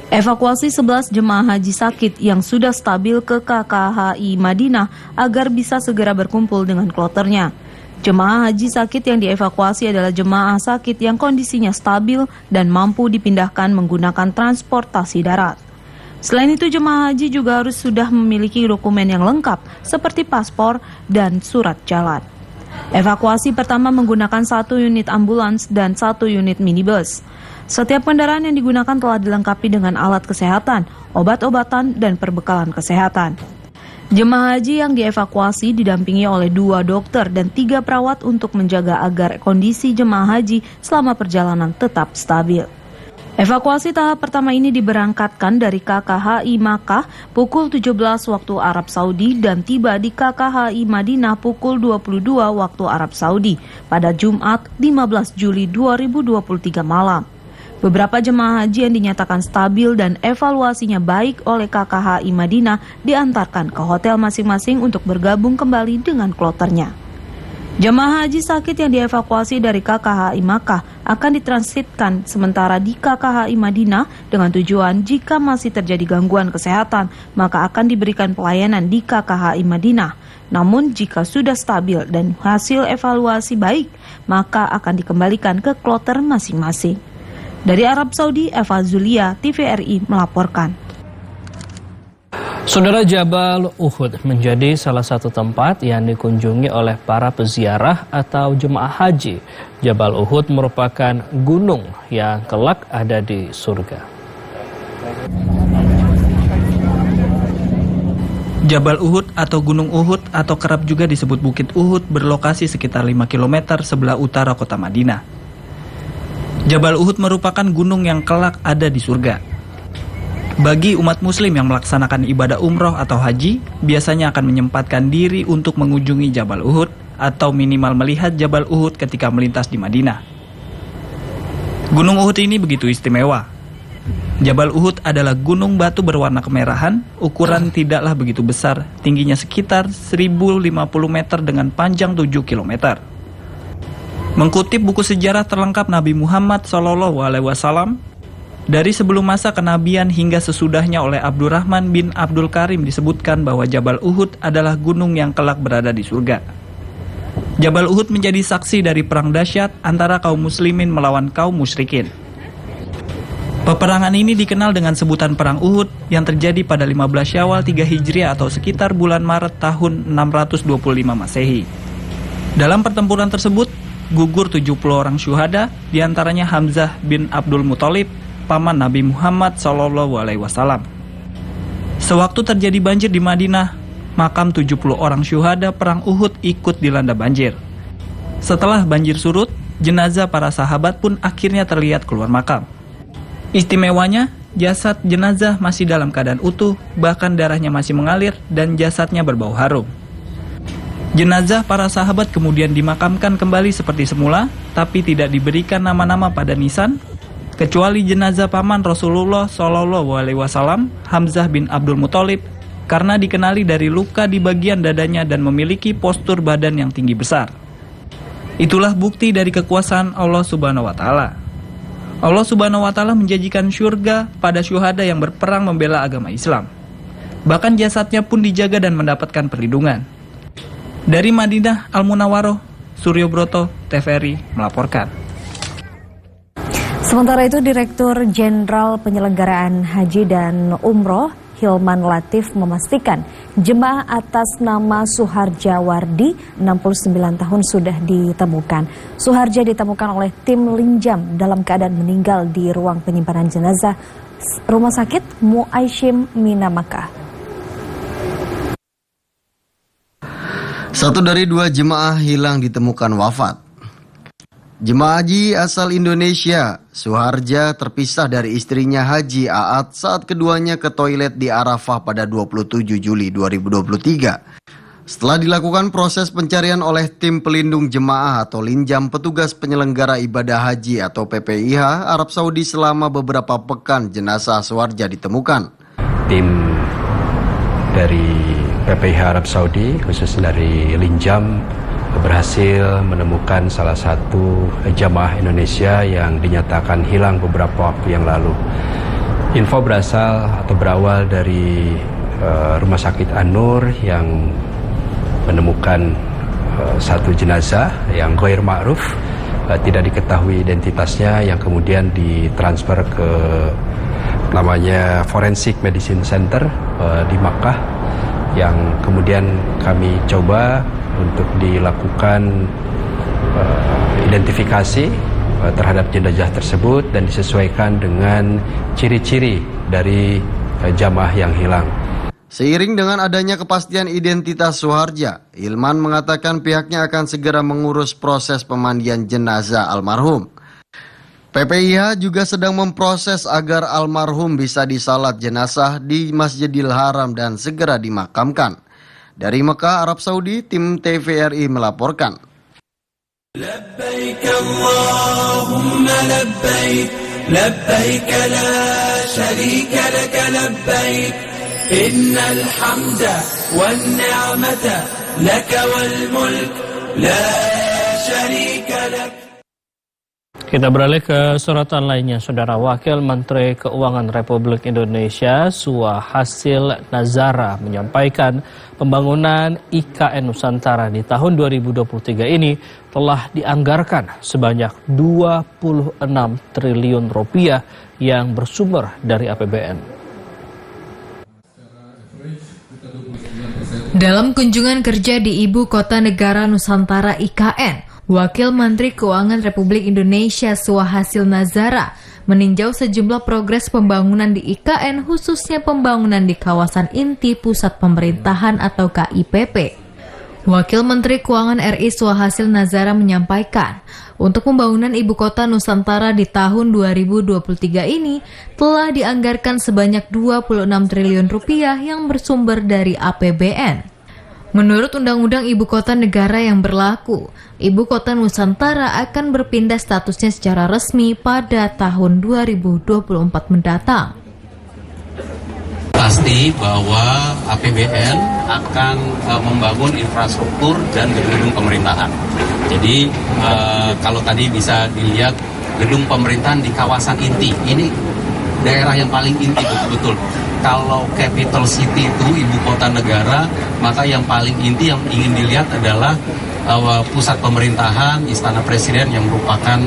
Evakuasi 11 jemaah haji sakit yang sudah stabil ke KKHI Madinah agar bisa segera berkumpul dengan kloternya. Jemaah haji sakit yang dievakuasi adalah jemaah sakit yang kondisinya stabil dan mampu dipindahkan menggunakan transportasi darat. Selain itu, jemaah haji juga harus sudah memiliki dokumen yang lengkap seperti paspor dan surat jalan. Evakuasi pertama menggunakan 1 unit ambulans dan 1 unit minibus. Setiap kendaraan yang digunakan telah dilengkapi dengan alat kesehatan, obat-obatan, dan perbekalan kesehatan. Jemaah haji yang dievakuasi didampingi oleh 2 dokter dan 3 perawat untuk menjaga agar kondisi jemaah haji selama perjalanan tetap stabil. Evakuasi tahap pertama ini diberangkatkan dari KKHI Makkah pukul 17 waktu Arab Saudi dan tiba di KKHI Madinah pukul 22 waktu Arab Saudi pada Jumat 15 Juli 2023 malam. Beberapa jemaah haji yang dinyatakan stabil dan evaluasinya baik oleh KKHI Madinah diantarkan ke hotel masing-masing untuk bergabung kembali dengan kloternya. Jemaah haji sakit yang dievakuasi dari KKHI Makkah akan ditransitkan sementara di KKHI Madinah dengan tujuan jika masih terjadi gangguan kesehatan, maka akan diberikan pelayanan di KKHI Madinah. Namun jika sudah stabil dan hasil evaluasi baik, maka akan dikembalikan ke kloter masing-masing. Dari Arab Saudi, Eva Zulia, TVRI melaporkan. Saudara, Jabal Uhud menjadi salah satu tempat yang dikunjungi oleh para peziarah atau jemaah haji. Jabal Uhud merupakan gunung yang kelak ada di surga. Jabal Uhud atau Gunung Uhud atau kerap juga disebut Bukit Uhud berlokasi sekitar 5 km sebelah utara kota Madinah. Jabal Uhud merupakan gunung yang kelak ada di surga. Bagi umat muslim yang melaksanakan ibadah umroh atau haji, biasanya akan menyempatkan diri untuk mengunjungi Jabal Uhud atau minimal melihat Jabal Uhud ketika melintas di Madinah. Gunung Uhud ini begitu istimewa. Jabal Uhud adalah gunung batu berwarna kemerahan, ukuran tidaklah begitu besar, tingginya sekitar 1050 meter dengan panjang 7 km. Mengutip buku sejarah terlengkap Nabi Muhammad SAW, dari sebelum masa kenabian hingga sesudahnya oleh Abdurrahman bin Abdul Karim disebutkan bahwa Jabal Uhud adalah gunung yang kelak berada di surga. Jabal Uhud menjadi saksi dari perang dahsyat antara kaum muslimin melawan kaum musyrikin. Peperangan ini dikenal dengan sebutan Perang Uhud yang terjadi pada 15 Syawal 3 Hijriah atau sekitar bulan Maret tahun 625 Masehi. Dalam pertempuran tersebut, gugur 70 orang syuhada, diantaranya Hamzah bin Abdul Muthalib, paman Nabi Muhammad SAW. Sewaktu terjadi banjir di Madinah, makam 70 orang syuhada perang Uhud ikut dilanda banjir. Setelah banjir surut, jenazah para sahabat pun akhirnya terlihat keluar makam. Istimewanya, jasad jenazah masih dalam keadaan utuh, bahkan darahnya masih mengalir dan jasadnya berbau harum. Jenazah para sahabat kemudian dimakamkan kembali seperti semula, tapi tidak diberikan nama-nama pada nisan, kecuali jenazah paman Rasulullah SAW, Hamzah bin Abdul Muthalib, karena dikenali dari luka di bagian dadanya dan memiliki postur badan yang tinggi besar. Itulah bukti dari kekuasaan Allah Subhanahu wa Ta'ala. Allah Subhanahu wa Ta'ala menjanjikan syurga pada syuhada yang berperang membela agama Islam. Bahkan jasadnya pun dijaga dan mendapatkan perlindungan. Dari Madinah Al-Munawwaroh, Suryo Broto, TVRI melaporkan. Sementara itu, Direktur Jenderal Penyelenggaraan Haji dan Umroh Hilman Latif memastikan jemaah atas nama Suharja Wardi, 69 tahun sudah ditemukan. Suharja ditemukan oleh tim Linjam dalam keadaan meninggal di ruang penyimpanan jenazah Rumah Sakit Muaisyim Mina Makkah. 1 dari 2 jemaah hilang ditemukan wafat. Jemaah haji asal Indonesia, Suharja, terpisah dari istrinya Haji Aat saat keduanya ke toilet di Arafah pada 27 Juli 2023. Setelah dilakukan proses pencarian oleh tim pelindung jemaah atau Linjam petugas penyelenggara ibadah haji atau PPIH Arab Saudi selama beberapa pekan, jenazah Suharja ditemukan. tim dari PPIH Arab Saudi, khusus dari Linjam, berhasil menemukan salah satu jamaah Indonesia yang dinyatakan hilang beberapa waktu yang lalu. Info berawal dari Rumah Sakit An-Nur yang menemukan satu jenazah yang ghair ma'ruf, tidak diketahui identitasnya, yang kemudian ditransfer ke namanya Forensic Medicine Center di Makkah, yang kemudian kami coba untuk dilakukan identifikasi terhadap jenazah tersebut dan disesuaikan dengan ciri-ciri dari jamaah yang hilang. Seiring dengan adanya kepastian identitas Suharja, Ilman mengatakan pihaknya akan segera mengurus proses pemandian jenazah almarhum. PPIH juga sedang memproses agar almarhum bisa disalat jenazah di Masjidil Haram dan segera dimakamkan. Dari Mekah, Arab Saudi, tim TVRI melaporkan. Labbaik Allahumma labbaik, labbaik la syarika laka labbaik, innal hamda wan ni'mata laka wal mulk la syarika lak. Kita beralih ke sorotan lainnya, Saudara. Wakil Menteri Keuangan Republik Indonesia Suhasil Nazara menyampaikan pembangunan IKN Nusantara di tahun 2023 ini telah dianggarkan sebanyak 26 triliun rupiah yang bersumber dari APBN. Dalam kunjungan kerja di Ibu Kota Negara Nusantara IKN, Wakil Menteri Keuangan Republik Indonesia Suhasil Nazara meninjau sejumlah progres pembangunan di IKN, khususnya pembangunan di kawasan inti pusat pemerintahan atau KIPP. Wakil Menteri Keuangan RI Suhasil Nazara menyampaikan, untuk pembangunan Ibu Kota Nusantara di tahun 2023 ini telah dianggarkan sebanyak 26 triliun rupiah yang bersumber dari APBN. Menurut Undang-Undang Ibu Kota Negara yang berlaku, Ibu Kota Nusantara akan berpindah statusnya secara resmi pada tahun 2024 mendatang. Pasti bahwa APBN akan membangun infrastruktur dan gedung pemerintahan. Jadi kalau tadi bisa dilihat gedung pemerintahan di kawasan inti, ini daerah yang paling inti betul-betul. Kalau capital city itu ibu kota negara, maka yang paling inti yang ingin dilihat adalah pusat pemerintahan, istana presiden yang merupakan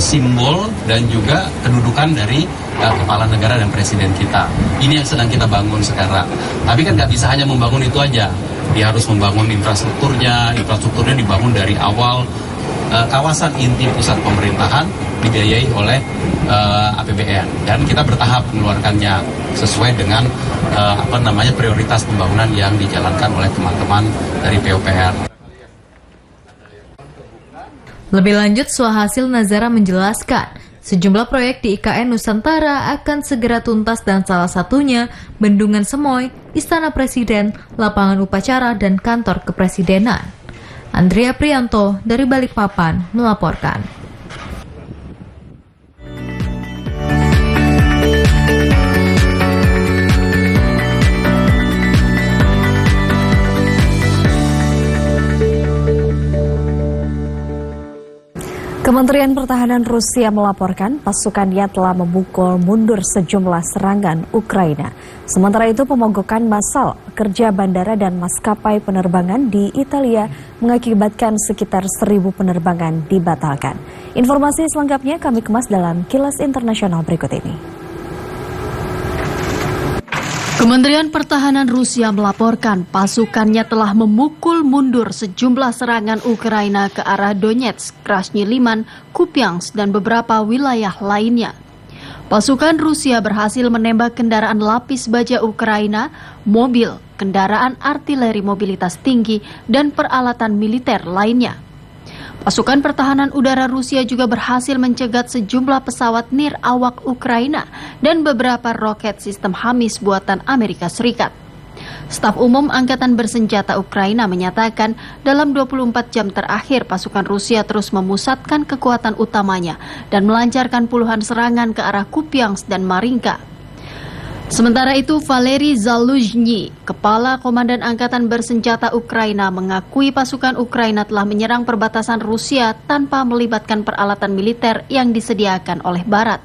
simbol dan juga kedudukan dari kepala negara dan presiden kita. Ini yang sedang kita bangun sekarang. Tapi kan nggak bisa hanya membangun itu aja. Dia harus membangun infrastrukturnya dibangun dari awal. Kawasan inti pusat pemerintahan dibiayai oleh APBN dan kita bertahap mengeluarkannya sesuai dengan prioritas pembangunan yang dijalankan oleh teman-teman dari PUPR. Lebih lanjut, Suhasil Nazara menjelaskan sejumlah proyek di IKN Nusantara akan segera tuntas dan salah satunya Bendungan Semoy, Istana Presiden, Lapangan Upacara, dan Kantor Kepresidenan. Andrea Prianto dari Balikpapan melaporkan. Kementerian Pertahanan Rusia melaporkan pasukannya telah memukul mundur sejumlah serangan Ukraina. Sementara itu, pemogokan massal pekerja bandara dan maskapai penerbangan di Italia mengakibatkan sekitar 1.000 penerbangan dibatalkan. Informasi selengkapnya kami kemas dalam Kilas Internasional berikut ini. Kementerian Pertahanan Rusia melaporkan pasukannya telah memukul mundur sejumlah serangan Ukraina ke arah Donetsk, Krasny Liman, Kupiansk, dan beberapa wilayah lainnya. Pasukan Rusia berhasil menembak kendaraan lapis baja Ukraina, mobil, kendaraan artileri mobilitas tinggi, dan peralatan militer lainnya. Pasukan pertahanan udara Rusia juga berhasil mencegat sejumlah pesawat nirawak Ukraina dan beberapa roket sistem HIMARS buatan Amerika Serikat. Staf Umum Angkatan Bersenjata Ukraina menyatakan dalam 24 jam terakhir pasukan Rusia terus memusatkan kekuatan utamanya dan melancarkan puluhan serangan ke arah Kupiansk dan Marinka. Sementara itu, Valery Zaluzhny, Kepala Komandan Angkatan Bersenjata Ukraina, mengakui pasukan Ukraina telah menyerang perbatasan Rusia tanpa melibatkan peralatan militer yang disediakan oleh Barat.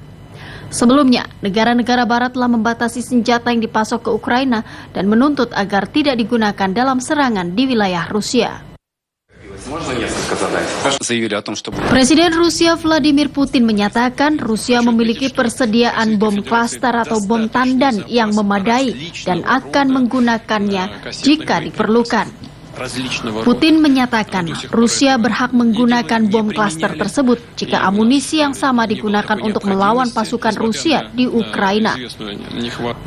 Sebelumnya, negara-negara Barat telah membatasi senjata yang dipasok ke Ukraina dan menuntut agar tidak digunakan dalam serangan di wilayah Rusia. Presiden Rusia Vladimir Putin menyatakan Rusia memiliki persediaan bom klaster atau bom tandan yang memadai dan akan menggunakannya jika diperlukan. Putin menyatakan Rusia berhak menggunakan bom klaster tersebut jika amunisi yang sama digunakan untuk melawan pasukan Rusia di Ukraina.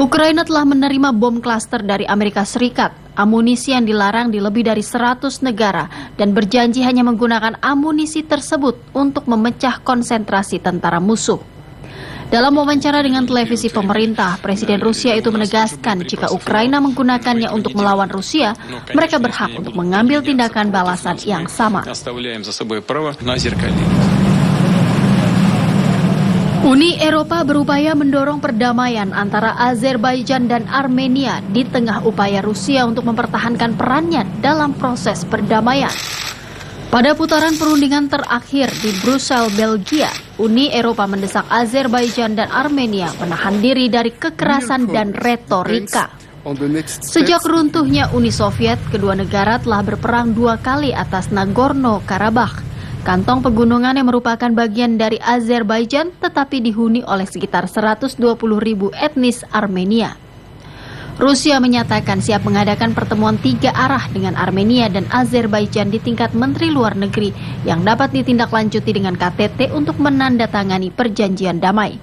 Ukraina telah menerima bom klaster dari Amerika Serikat, amunisi yang dilarang di lebih dari 100 negara, dan berjanji hanya menggunakan amunisi tersebut untuk memecah konsentrasi tentara musuh. Dalam wawancara dengan televisi pemerintah, Presiden Rusia itu menegaskan jika Ukraina menggunakannya untuk melawan Rusia, mereka berhak untuk mengambil tindakan balasan yang sama. Uni Eropa berupaya mendorong perdamaian antara Azerbaijan dan Armenia di tengah upaya Rusia untuk mempertahankan perannya dalam proses perdamaian. Pada putaran perundingan terakhir di Brussels, Belgia, Uni Eropa mendesak Azerbaijan dan Armenia menahan diri dari kekerasan dan retorika. Sejak runtuhnya Uni Soviet, kedua negara telah berperang 2 kali atas Nagorno-Karabakh, kantong pegunungan yang merupakan bagian dari Azerbaijan tetapi dihuni oleh sekitar 120.000 etnis Armenia. Rusia menyatakan siap mengadakan pertemuan 3 arah dengan Armenia dan Azerbaijan di tingkat Menteri Luar Negeri yang dapat ditindaklanjuti dengan KTT untuk menandatangani perjanjian damai.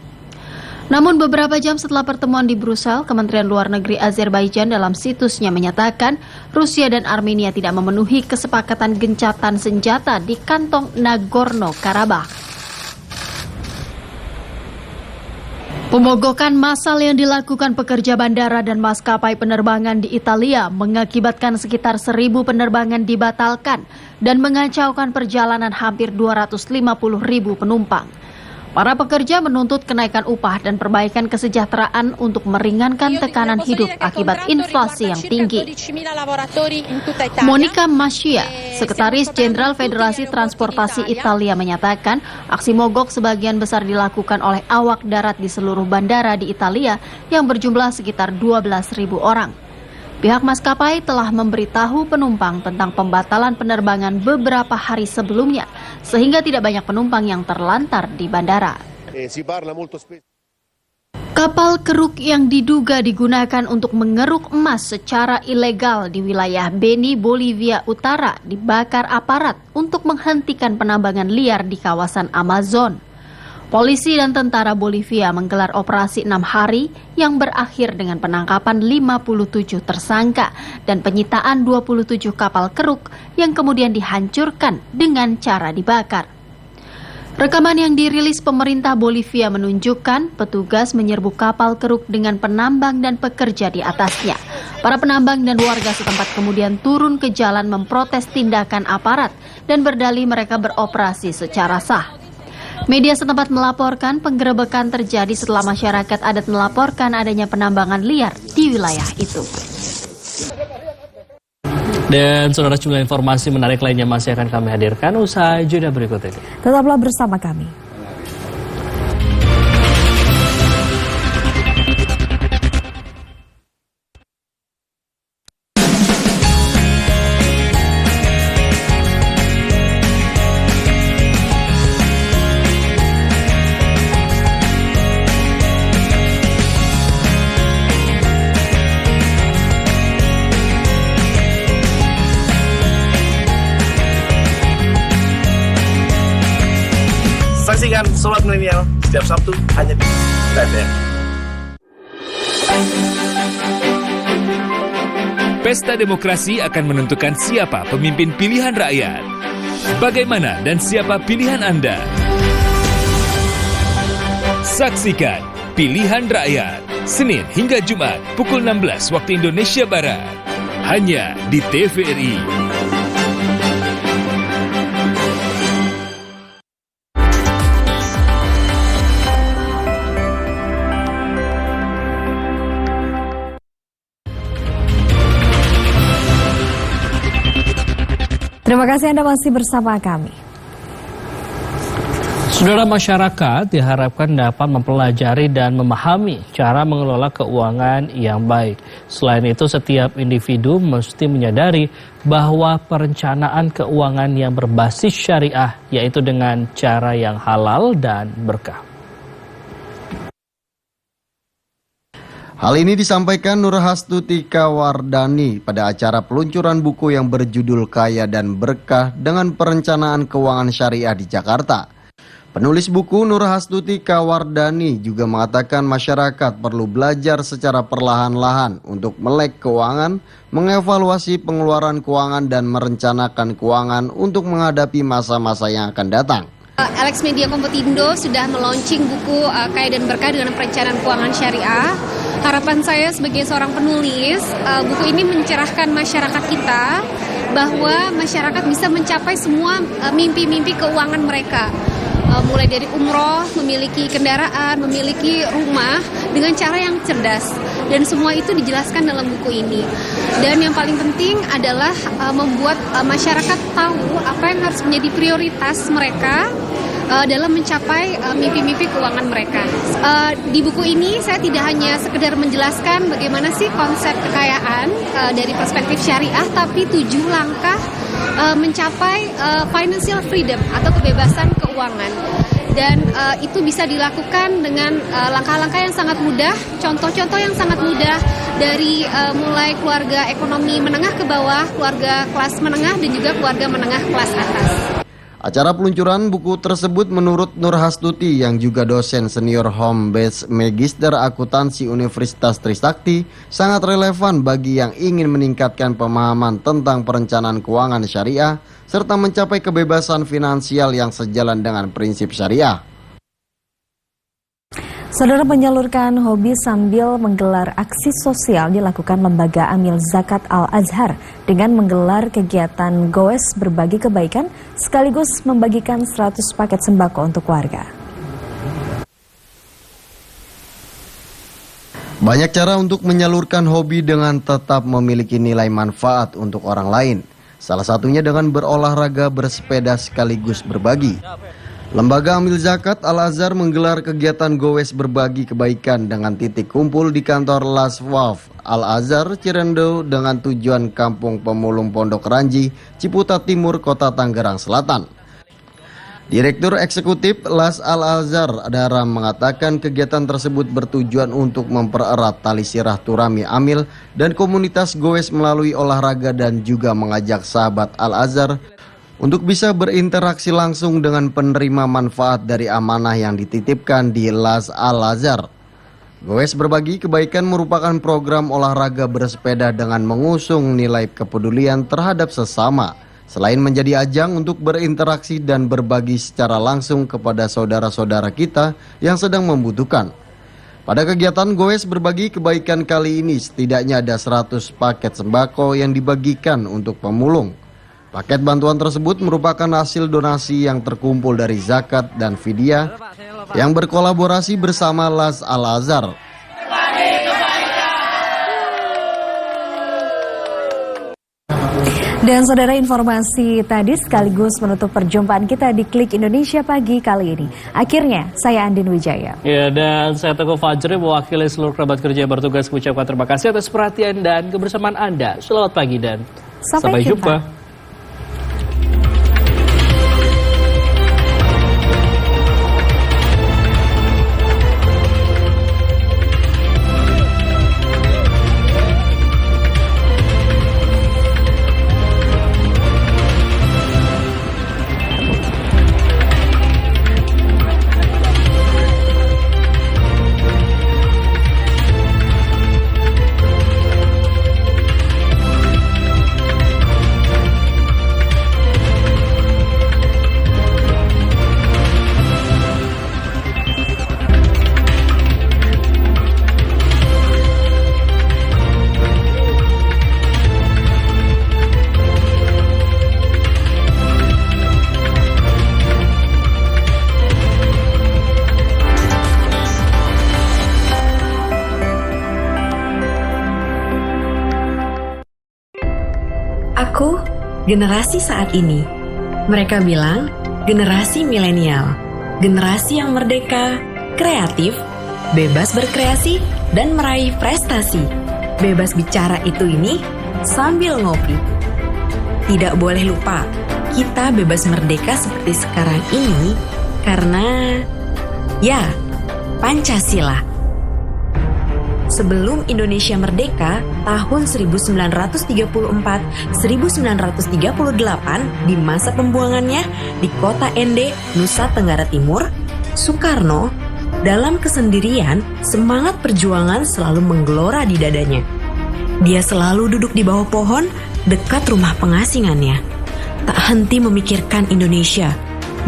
Namun beberapa jam setelah pertemuan di Brussels, Kementerian Luar Negeri Azerbaijan dalam situsnya menyatakan Rusia dan Armenia tidak memenuhi kesepakatan gencatan senjata di kantong Nagorno-Karabakh. Pemogokan massal yang dilakukan pekerja bandara dan maskapai penerbangan di Italia mengakibatkan sekitar 1.000 penerbangan dibatalkan dan mengacaukan perjalanan hampir 250.000 penumpang. Para pekerja menuntut kenaikan upah dan perbaikan kesejahteraan untuk meringankan tekanan hidup akibat inflasi yang tinggi. Monica Mascia, Sekretaris Jenderal Federasi Transportasi Italia, menyatakan aksi mogok sebagian besar dilakukan oleh awak darat di seluruh bandara di Italia yang berjumlah sekitar 12.000 orang. Pihak maskapai telah memberitahu penumpang tentang pembatalan penerbangan beberapa hari sebelumnya, sehingga tidak banyak penumpang yang terlantar di bandara. Kapal keruk yang diduga digunakan untuk mengeruk emas secara ilegal di wilayah Beni, Bolivia Utara dibakar aparat untuk menghentikan penambangan liar di kawasan Amazon. Polisi dan tentara Bolivia menggelar operasi 6 hari yang berakhir dengan penangkapan 57 tersangka dan penyitaan 27 kapal keruk yang kemudian dihancurkan dengan cara dibakar. Rekaman yang dirilis pemerintah Bolivia menunjukkan petugas menyerbu kapal keruk dengan penambang dan pekerja di atasnya. Para penambang dan warga setempat kemudian turun ke jalan memprotes tindakan aparat dan berdalih mereka beroperasi secara sah. Media setempat melaporkan penggerebekan terjadi setelah masyarakat adat melaporkan adanya penambangan liar di wilayah itu. Dan saudara, jumlah informasi menarik lainnya masih akan kami hadirkan usai jeda berikut ini. Tetaplah bersama kami. Saksikan Sobat Milenial setiap Sabtu hanya di TVRI. Pesta demokrasi akan menentukan siapa pemimpin pilihan rakyat. Bagaimana dan siapa pilihan Anda? Saksikan Pilihan Rakyat, Senin hingga Jumat pukul 16 waktu Indonesia Barat. Hanya di TVRI. Terima kasih Anda masih bersama kami. Saudara, masyarakat diharapkan dapat mempelajari dan memahami cara mengelola keuangan yang baik. Selain itu, setiap individu mesti menyadari bahwa perencanaan keuangan yang berbasis syariah, yaitu dengan cara yang halal dan berkah. Hal ini disampaikan Nurhastuti Kawardani pada acara peluncuran buku yang berjudul Kaya dan Berkah dengan Perencanaan Keuangan Syariah di Jakarta. Penulis buku Nurhastuti Kawardani juga mengatakan masyarakat perlu belajar secara perlahan-lahan untuk melek keuangan, mengevaluasi pengeluaran keuangan dan merencanakan keuangan untuk menghadapi masa-masa yang akan datang. Alex Media Komputindo sudah meluncing buku Kaya dan Berkah dengan Perencanaan Keuangan Syariah. Harapan saya sebagai seorang penulis, buku ini mencerahkan masyarakat kita bahwa masyarakat bisa mencapai semua mimpi-mimpi keuangan mereka. Mulai dari umroh, memiliki kendaraan, memiliki rumah dengan cara yang cerdas. Dan semua itu dijelaskan dalam buku ini. Dan yang paling penting adalah membuat masyarakat tahu apa yang harus menjadi prioritas mereka dalam mencapai mimpi-mimpi keuangan mereka. Di buku ini saya tidak hanya sekedar menjelaskan bagaimana sih konsep kekayaan dari perspektif syariah, tapi 7 langkah mencapai financial freedom atau kebebasan keuangan. Dan itu bisa dilakukan dengan langkah-langkah yang sangat mudah, contoh-contoh yang sangat mudah dari mulai keluarga ekonomi menengah ke bawah, keluarga kelas menengah dan juga keluarga menengah kelas atas. Acara peluncuran buku tersebut menurut Nurhastuti yang juga dosen senior Home Based Magister Akuntansi Universitas Trisakti sangat relevan bagi yang ingin meningkatkan pemahaman tentang perencanaan keuangan syariah serta mencapai kebebasan finansial yang sejalan dengan prinsip syariah. Saudara, menyalurkan hobi sambil menggelar aksi sosial dilakukan Lembaga Amil Zakat Al-Azhar dengan menggelar kegiatan goes berbagi kebaikan sekaligus membagikan 100 paket sembako untuk warga. Banyak cara untuk menyalurkan hobi dengan tetap memiliki nilai manfaat untuk orang lain. Salah satunya dengan berolahraga, bersepeda sekaligus berbagi. Lembaga Amil Zakat Al-Azhar menggelar kegiatan goes berbagi kebaikan dengan titik kumpul di kantor Laswaf Al-Azhar Cirendo dengan tujuan Kampung Pemulung Pondok Ranji, Ciputat Timur, Kota Tangerang Selatan. Direktur Eksekutif Las Al-Azhar Adharam mengatakan kegiatan tersebut bertujuan untuk mempererat tali silaturahmi Amil dan komunitas goes melalui olahraga dan juga mengajak sahabat Al-Azhar untuk bisa berinteraksi langsung dengan penerima manfaat dari amanah yang dititipkan di Las Al-Azhar. Goes berbagi kebaikan merupakan program olahraga bersepeda dengan mengusung nilai kepedulian terhadap sesama, selain menjadi ajang untuk berinteraksi dan berbagi secara langsung kepada saudara-saudara kita yang sedang membutuhkan. Pada kegiatan goes berbagi kebaikan kali ini setidaknya ada 100 paket sembako yang dibagikan untuk pemulung. Paket bantuan tersebut merupakan hasil donasi yang terkumpul dari zakat dan fidyah yang berkolaborasi bersama Las Al-Azhar. Dan saudara, informasi tadi sekaligus menutup perjumpaan kita di Klik Indonesia Pagi kali ini. Akhirnya, saya Andin Wijaya. Ya, dan saya Teguh Fajri mewakili seluruh kerabat kerja yang bertugas mengucapkan terima kasih atas perhatian dan kebersamaan Anda. Selamat pagi dan sampai jumpa. generasi saat ini. Mereka bilang, generasi milenial, generasi yang merdeka, kreatif, bebas berkreasi, dan meraih prestasi. Bebas bicara ini sambil ngopi. Tidak boleh lupa, kita bebas merdeka seperti sekarang ini karena, ya, Pancasila. Sebelum Indonesia merdeka, tahun 1934-1938, di masa pembuangannya di kota Ende, Nusa Tenggara Timur, Soekarno, dalam kesendirian, semangat perjuangan selalu menggelora di dadanya. Dia selalu duduk di bawah pohon, dekat rumah pengasingannya. Tak henti memikirkan Indonesia.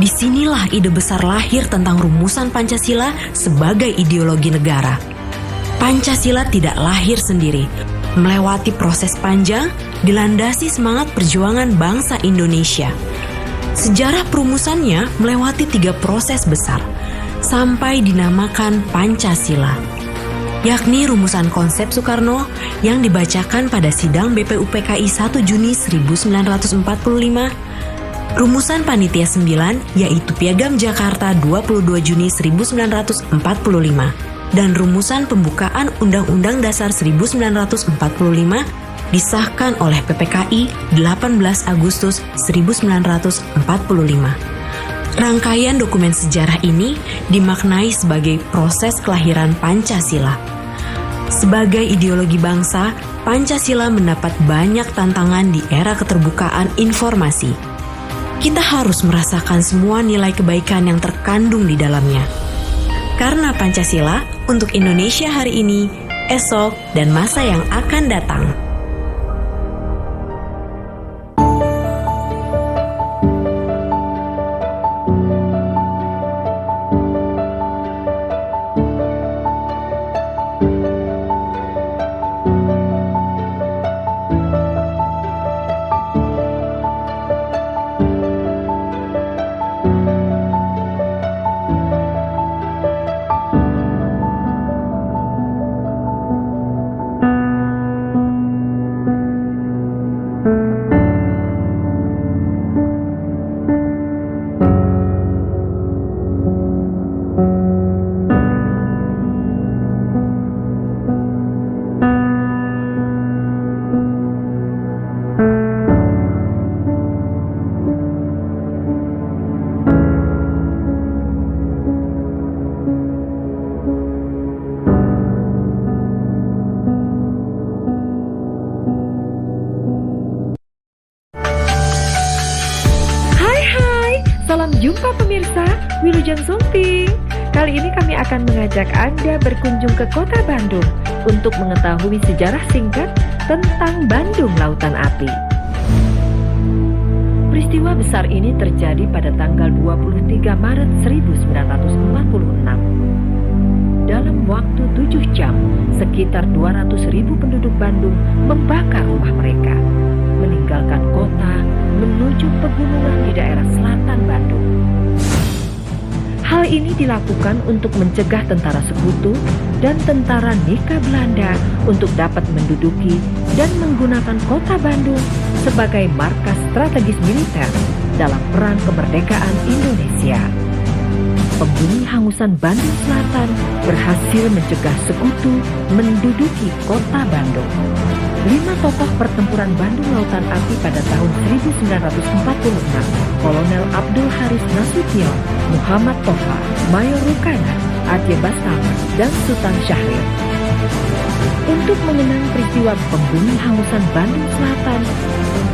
Disinilah ide besar lahir tentang rumusan Pancasila sebagai ideologi negara. Pancasila tidak lahir sendiri, melewati proses panjang, dilandasi semangat perjuangan bangsa Indonesia. Sejarah perumusannya melewati 3 proses besar, sampai dinamakan Pancasila, yakni rumusan konsep Soekarno yang dibacakan pada sidang BPUPKI 1 Juni 1945, rumusan Panitia 9 yaitu Piagam Jakarta 22 Juni 1945, dan rumusan pembukaan Undang-Undang Dasar 1945 disahkan oleh PPKI 18 Agustus 1945. Rangkaian dokumen sejarah ini dimaknai sebagai proses kelahiran Pancasila. Sebagai ideologi bangsa, Pancasila mendapat banyak tantangan di era keterbukaan informasi. Kita harus merasakan semua nilai kebaikan yang terkandung di dalamnya. Karena Pancasila untuk Indonesia hari ini, esok, dan masa yang akan datang. Salam jumpa pemirsa, Wilujeng Sumping. Kali ini kami akan mengajak Anda berkunjung ke kota Bandung untuk mengetahui sejarah singkat tentang Bandung Lautan Api. Peristiwa besar ini terjadi pada tanggal 23 Maret 1946. Dalam waktu 7 jam, sekitar 200.000 penduduk Bandung membakar rumah mereka, meninggalkan kota menuju pegunungan di daerah selatan Bandung. Hal ini dilakukan untuk mencegah tentara sekutu dan tentara Nika Belanda untuk dapat menduduki dan menggunakan kota Bandung sebagai markas strategis militer dalam Perang Kemerdekaan Indonesia. Pembunyi hangusan Bandung Selatan berhasil mencegah sekutu menduduki kota Bandung. 5 tokoh pertempuran Bandung Lautan Api pada tahun 1946, Kolonel Abdul Haris Nasution, Muhammad Toha, Mayor Rukana, Aceh Bastama, dan Sultan Syahrir. Untuk mengenang peristiwa pembunyi hangusan Bandung Selatan,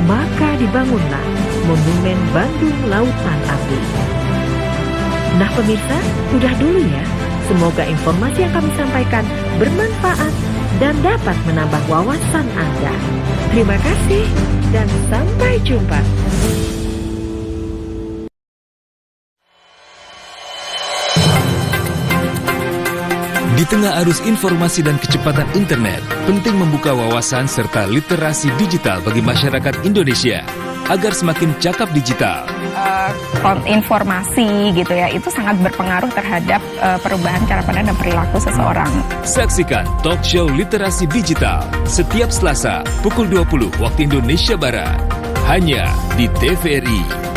maka dibangunlah Monumen Bandung Lautan Api. Nah pemirsa, udah dulu ya. Semoga informasi yang kami sampaikan bermanfaat dan dapat menambah wawasan Anda. Terima kasih dan sampai jumpa. Di tengah arus informasi dan kecepatan internet, penting membuka wawasan serta literasi digital bagi masyarakat Indonesia agar semakin cakap digital. Informasi gitu ya, itu sangat berpengaruh terhadap perubahan cara pandang dan perilaku seseorang. Saksikan talk show literasi digital setiap Selasa pukul 20 waktu Indonesia Barat hanya di TVRI.